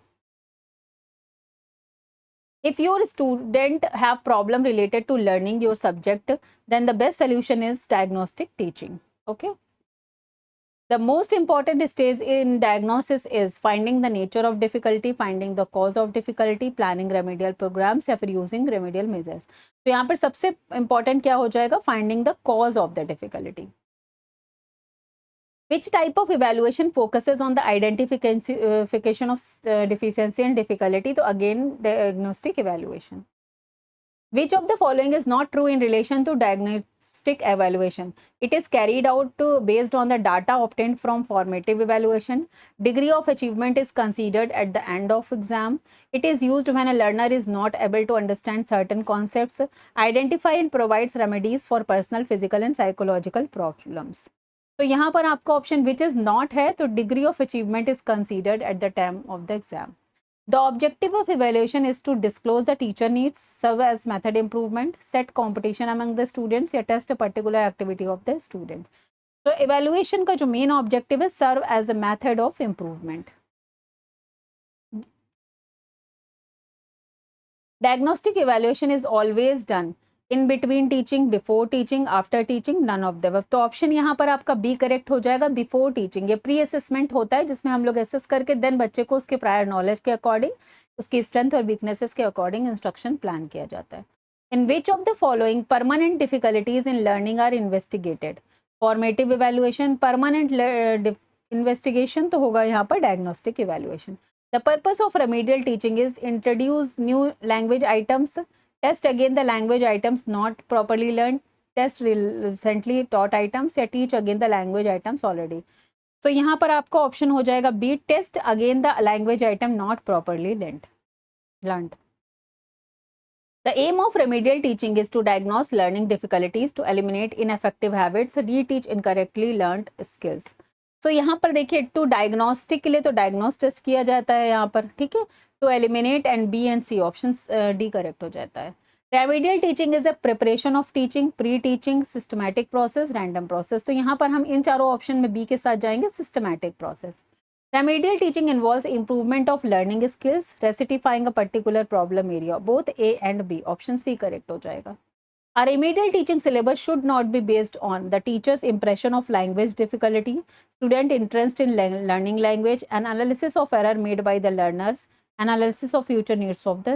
If your student have problem related to learning your subject, then the best solution is diagnostic teaching। Okay, the most important stage in diagnosis is finding the nature of difficulty, finding the cause of difficulty, planning remedial programs या फिर using remedial measures। तो यहाँ पर सबसे important क्या हो जाएगा, finding the cause of the difficulty। Which type of evaluation focuses on the identification of deficiency and difficulty? तो again diagnostic evaluation। Which of the following is not true in relation to diagnostic evaluation? It is carried out based on the data obtained from formative evaluation. Degree of achievement is considered at the end of exam. It is used when a learner is not able to understand certain concepts. Identify and provides remedies for personal, physical and psychological problems। तो यहाँ पर आपका option which is not है, तो degree of achievement is considered at the time of the exam. The objective of evaluation is to disclose the teacher needs, serve as method improvement, set competition among the students या test a particular activity of the students। तो evaluation का जो main objective है, serve as a method of improvement। Diagnostic evaluation is always done in between teaching, before teaching, after teaching, none of the above. तो option यहाँ पर आपका B correct हो जाएगा, बिफोर टीचिंग। ये प्री असेसमेंट होता है जिसमें हम लोग असेस करके देन बच्चे को उसके प्रायर नॉलेज के अकॉर्डिंग, उसकी स्ट्रेंथ और वीकनेसेस के अकॉर्डिंग इंस्ट्रक्शन प्लान किया जाता है। In which of the following permanent difficulties in learning are investigated? Formative evaluation, permanent investigation तो होगा यहाँ पर diagnostic evaluation. The purpose of remedial teaching is introduce new language items, test again the language items not properly learned, test recently taught items या teach again the language items already. So यहाँ पर आपका option हो जाएगा B, test again the language item not properly learned. The aim of remedial teaching is to diagnose learning difficulties, to eliminate ineffective habits, reteach incorrectly learned skills. तो यहाँ पर देखिए to diagnostic के लिए तो डायग्नोस टेस्ट किया जाता है यहाँ पर, ठीक है। To eliminate and B and C option D correct हो जाता है। Remedial teaching is a preparation of teaching, pre teaching, systematic process, random process. तो यहाँ पर हम इन चारों ऑप्शन में बी के साथ जाएंगे, systematic process. Remedial teaching involves improvement of learning skills, rectifying a particular problem area, both A and B, option C correct हो जाएगा। A remedial teaching syllabus should not be based on the teacher's impression of language difficulty, student interest in learning language, and analysis of error made by the learners, analysis of future needs of the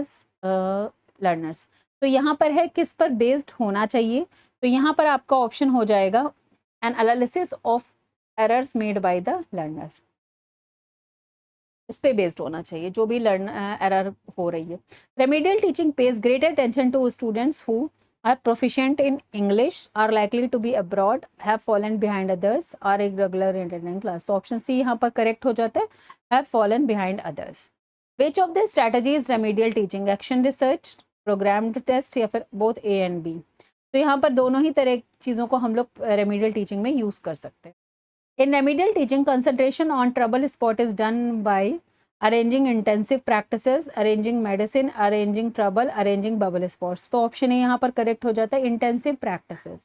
learners. तो यहाँ पर है किस पर based होना चाहिए, तो यहाँ पर आपका ऑप्शन हो जाएगा an analysis of errors made by the learners. इस पे बेस्ड होना चाहिए जो भी एरर हो रही है। Remedial teaching pays greater attention to students who are proficient in English, are likely to be abroad, have fallen behind others, are irregular in attending class. तो ऑप्शन सी यहाँ पर करेक्ट हो जाता है, have fallen behind others. Which of the strategies remedial teaching? Action research, programmed test या फिर both A and B? तो यहाँ पर दोनों ही तरह चीज़ों को हम लोग remedial teaching में यूज़ कर सकते हैं। In remedial teaching, concentration on trouble spot is done by arranging intensive practices, arranging medicine, arranging trouble, arranging bubble spots. तो ऑप्शन ए यहाँ पर करेक्ट हो जाता है, intensive practices.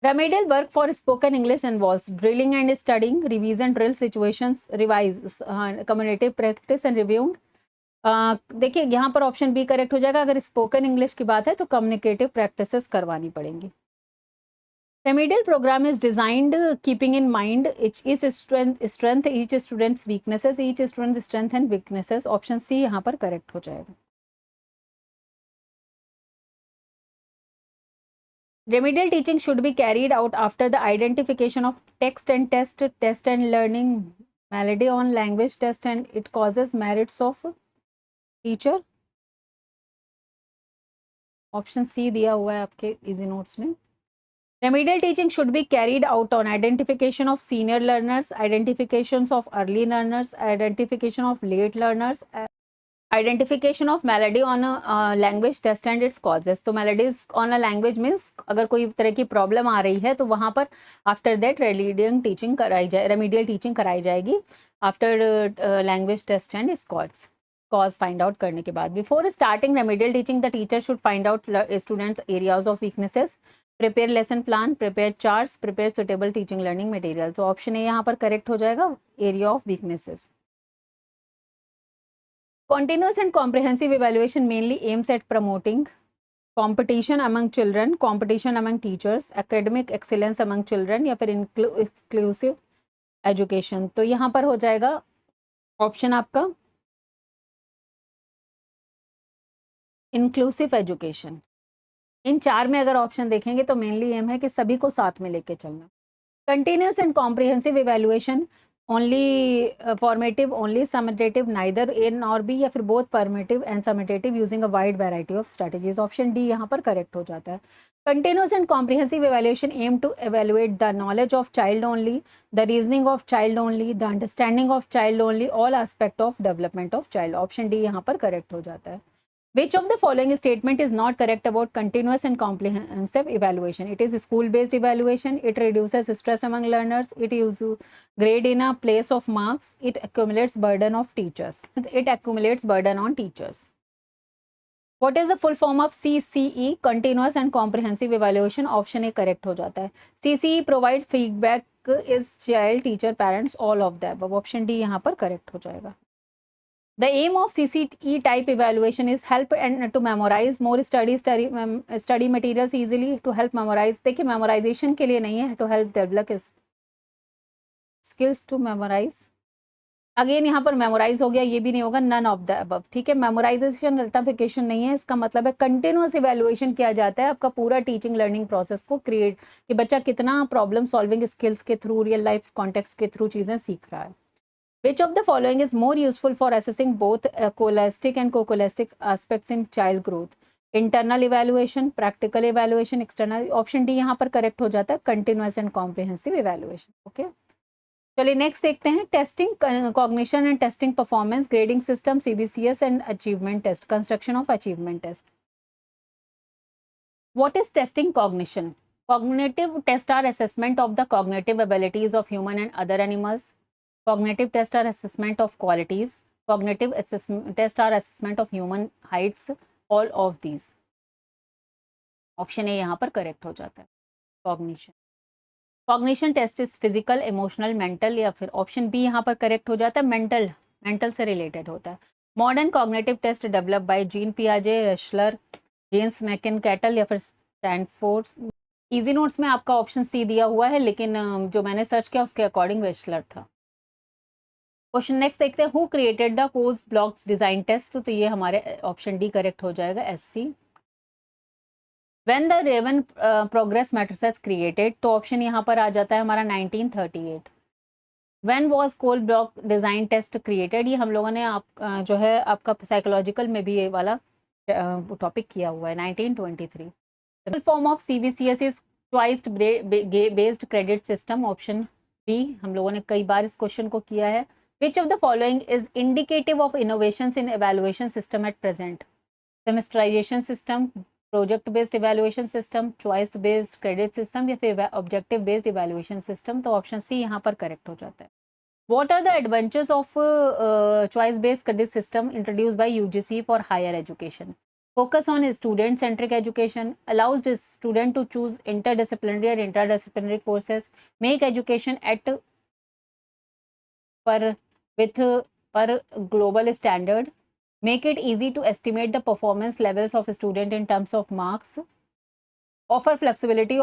Remedial work for spoken English involves drilling and studying, revision drill situations, revise, cumulative practice and reviewing. देखिए यहाँ पर option B correct हो जाएगा। अगर स्पोकन इंग्लिश की बात है तो कम्युनिकेटिव प्रैक्टिसेस करवानी पड़ेंगी। Remedial program is designed keeping in mind each student's weaknesses, each student's strength and weaknesses. Option C यहाँ पर correct हो जाएगा। Remedial teaching should be carried out after the identification of text and test and learning, malady on language test and it causes merits of teacher. Option C दिया हुआ है आपके easy notes में। Remedial teaching should be carried out on identification of senior learners, identifications of early learners, identification of late learners, identification of malady on a language test and its causes. तो maladies on a language means अगर कोई तरह की problem आ रही है तो वहाँ पर आफ्टर दैट remedial teaching कराई जाएगी after language test and its cause find out करने के बाद। Before starting remedial teaching, the teacher should find out students' areas of weaknesses, prepare lesson plan, prepare charts, prepare suitable teaching learning material. तो option A यहाँ पर correct हो जाएगा, area of weaknesses. Continuous and comprehensive evaluation mainly aims at promoting competition among children, competition among teachers, academic excellence among children या फिर inclusive education. तो यहाँ पर हो जाएगा ऑप्शन आपका इंक्लूसिव एजुकेशन। इन चार में अगर ऑप्शन देखेंगे तो मेनली एम है कि सभी को साथ में लेके चलना। Continuous and comprehensive evaluation only formative, only summative, neither A nor B या फिर both formative and summative using a wide variety of strategies. Option D यहाँ पर करेक्ट हो जाता है। Continuous and comprehensive evaluation aim to evaluate the knowledge of child only, the reasoning of child only, the understanding of child only, all aspect of development of child. Option D यहाँ पर correct हो जाता है। Which of the following statement is not correct about continuous and comprehensive evaluation? It is school-based evaluation. It reduces stress among learners. It uses grade in a place of marks. It accumulates burden of teachers. It accumulates burden on teachers. What is the full form of CCE? Continuous and comprehensive evaluation. Option A correct हो जाता है। CCE provides feedback is child, teacher, parents, all of the above. Option D यहाँ पर correct हो जाएगा। The aim of CCE type evaluation is help and to memorize more study materials easily, to help memorize. देखिए memorization के लिए नहीं है, to help develop skills to memorize. Again यहाँ पर मेमोराइज हो गया, ये भी नहीं होगा, नन ऑफ द अबव, ठीक है। मेमोराइजेशन रटिफिकेशन नहीं है, इसका मतलब है कंटिन्यूअस इवैल्यूएशन किया जाता है आपका पूरा टीचिंग लर्निंग प्रोसेस को क्रिएट, कि बच्चा कितना प्रॉब्लम सॉल्विंग स्किल्स के थ्रू, रियल लाइफ कॉन्टेक्स्ट के थ्रू चीज़ें सीख रहा है। Which of the following is more useful for assessing both scholastic and co-scholastic aspects in child growth? Internal evaluation, practical evaluation, external. Option D यहाँ पर correct हो जाता है, continuous and comprehensive evaluation. Okay, चलिए नेक्स्ट देखते हैं, testing cognition and testing performance, grading system, CBCS and achievement test, construction of achievement test. What is testing cognition? Cognitive tests are assessment of the cognitive abilities of human and other animals. Cognitive tests are assessment of qualities. Cognitive tests are assessment of human heights. All of these. Option A यहाँ पर correct हो जाता है, cognition. Cognition test is physical, emotional, mental, या फिर option B यहाँ पर correct हो जाता है, मेंटल, मेंटल से रिलेटेड होता है। Modern cognitive test develop by Jean पियाजे, रशलर, जेम्स मैकन-कैटल या फिर स्टैनफोर्ड। इजी नोट्स में आपका ऑप्शन सी दिया हुआ है, लेकिन जो मैंने सर्च किया उसके अकॉर्डिंग वेशलर था। क्वेश्चन नेक्स्ट देखते हैं, who created the Kohs blocks design test, तो ये हमारे ऑप्शन डी करेक्ट हो जाएगा, S C. When the Raven progress matrices created, तो ऑप्शन यहाँ पर आ जाता है हमारा 1938। When was Kohs block design test created, ये हम लोगों ने जो है आपका साइकोलॉजिकल में भी ये वाला टॉपिक किया हुआ है, 1923। Form of CBCS is twice based credit system, option B. हम लोगों ने कई बार इस क्वेश्चन को किया है। Which of the following is indicative of innovations in evaluation system at present? Semesterization system, project-based evaluation system, choice-based credit system या फिर objective-based evaluation system, तो ऑप्शन सी यहाँ पर करेक्ट हो जाता है। What are the advantages of choice-based credit system introduced by UGC for higher education? Focus on student-centric education, allows the student to choose interdisciplinary or interdisciplinary courses, make education at per global standard, make it easy to estimate the performance levels of a student in terms of marks, offer flexibility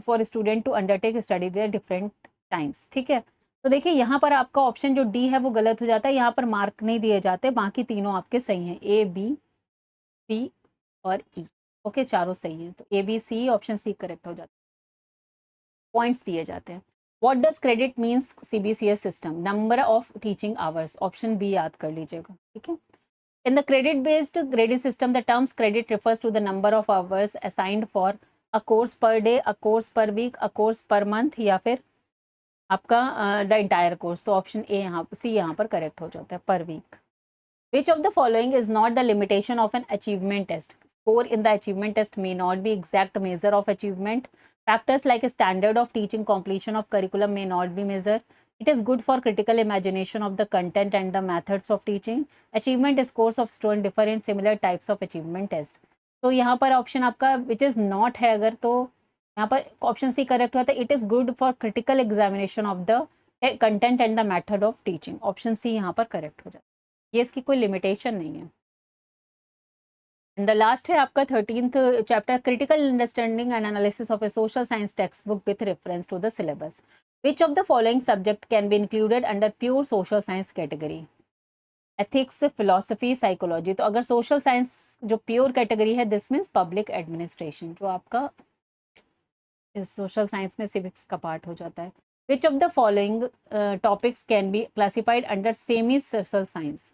for a student to undertake study their different times। ठीक है, तो देखिए यहाँ पर आपका option जो D है वो गलत हो जाता है, यहाँ पर मार्क नहीं दिए जाते, बाकी तीनों आपके सही हैं, ए, बी, सी और ई। ओके, चारों सही हैं, तो ए, बी, सी, ऑप्शन सी करेक्ट हो जाता है, पॉइंट्स दिए जाते हैं। What does credit means CBCS system? Number of teaching hours. Option B याद कर लीजिएगा, ठीक है। In the credit-based grading system, the terms credit refers to the number of hours assigned for a course per day, a course per week, a course per month, या फिर आपका the entire course। तो option A यहाँ सी यहाँ पर correct हो जाता है, per week। Which of the following is not the limitation of an achievement test? Score in the achievement test may not be exact measure of achievement. Factors like a standard of teaching, completion of curriculum may not be measured. It is good for critical imagination of the content and the methods of teaching. Achievement scores of student differ in similar types of achievement test. तो यहाँ पर option आपका which is not है अगर, तो यहाँ पर option C correct होता है, it is good for critical examination of the content and the method of teaching। Option C यहाँ पर करेक्ट हो जाता है, ये इसकी कोई लिमिटेशन नहीं है। एंड द लास्ट है आपका 13th chapter, critical understanding and analysis of a social science text book with reference to the syllabus. Which of the following subject can be included under pure social science category? Ethics, philosophy, psychology. तो अगर social science जो pure category है, this means public administration, जो आपका इस सोशल साइंस में सिविक्स का पार्ट हो जाता है। Which of the following topics can be classified under semi social science?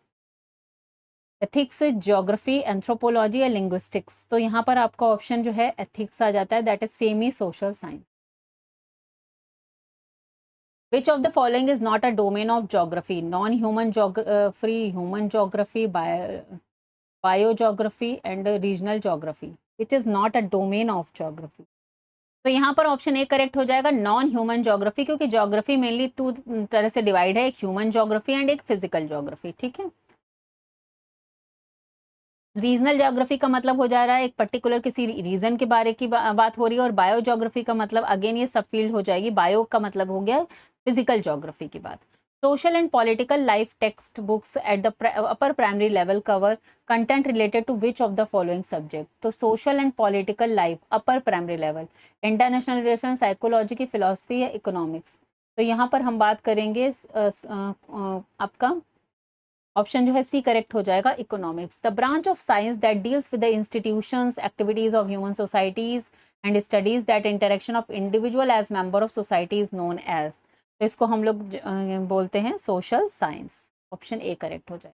Ethics, geography, anthropology या लिंग्विस्टिक्स। तो यहाँ पर आपका ऑप्शन जो है एथिक्स आ जाता है, that is semi social science. Which of the following is not a domain of geography? Non human geography, human geography, bio geography and regional geography. Which is not a domain of geography? तो यहाँ पर option A correct हो जाएगा, non human geography, क्योंकि geography mainly दो तरह से divide है, एक ह्यूमन ज्योग्राफी एंड एक फिजिकल ज्योग्राफी। ठीक है, रीजनल ज्योग्राफी का मतलब हो जा रहा है एक पर्टिकुलर किसी रीजन के बारे की बात हो रही है, और बायो ज्योग्राफी का मतलब अगेन ये सब फील्ड हो जाएगी, बायो का मतलब हो गया फिजिकल ज्योग्राफी की बात। Social and political life textbooks at the upper primary level cover content related to which of the following subject? तो social and political life upper primary level, international relations, psychology की philosophy या economics? तो यहाँ पर हम बात करेंगे आपका ऑप्शन जो है सी करेक्ट हो जाएगा, economics. The branch of science that deals with the institutions, activities of human societies and studies that interaction of individual as member of society is known as. तो इसको हम लोग बोलते हैं social science. Option A correct हो जाए।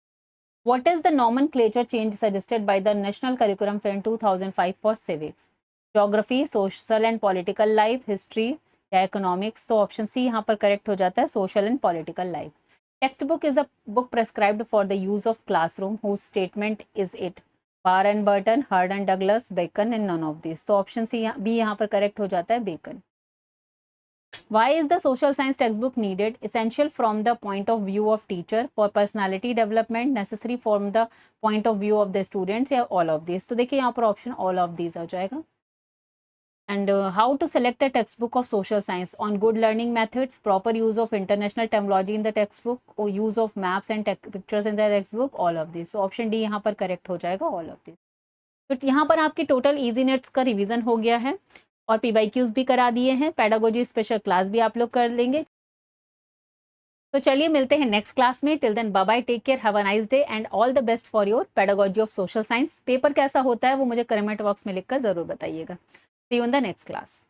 What is the nomenclature change suggested by the National Curriculum in 2005 for civics? Geography, social and political life, history या economics? तो ऑप्शन सी यहाँ पर करेक्ट हो जाता है, social and political life. Textbook is a book prescribed for the use of classroom whose statement is it? Barr and Burton, Hurd and Douglas, Bacon and none of these. तो option C B यहाँ पर correct हो जाता है, Bacon. Why is the social science textbook needed? Essential from the point of view of teacher, for personality development, necessary from the point of view of the students या all of these? तो देखिए यहाँ पर option all of these आ जाएगा. And how to select a textbook of social science? On good learning methods, proper use of international terminology in the textbook, or use of maps and pictures in the textbook, all of these. So option D यहाँ पर correct हो जाएगा, all of these. तो यहाँ पर आपकी total easy nets का revision हो गया है और पीवाईक्यूज भी करा दिए हैं, पेडागोजी स्पेशल क्लास भी आप लोग कर लेंगे। तो चलिए मिलते हैं नेक्स्ट क्लास में। Till then bye bye, take care, have a nice day and all the best for your pedagogy of social science. Paper कैसा होता है वो मुझे कमेंट बॉक्स में लिखकर जरूर बताइएगा। See you in the next class.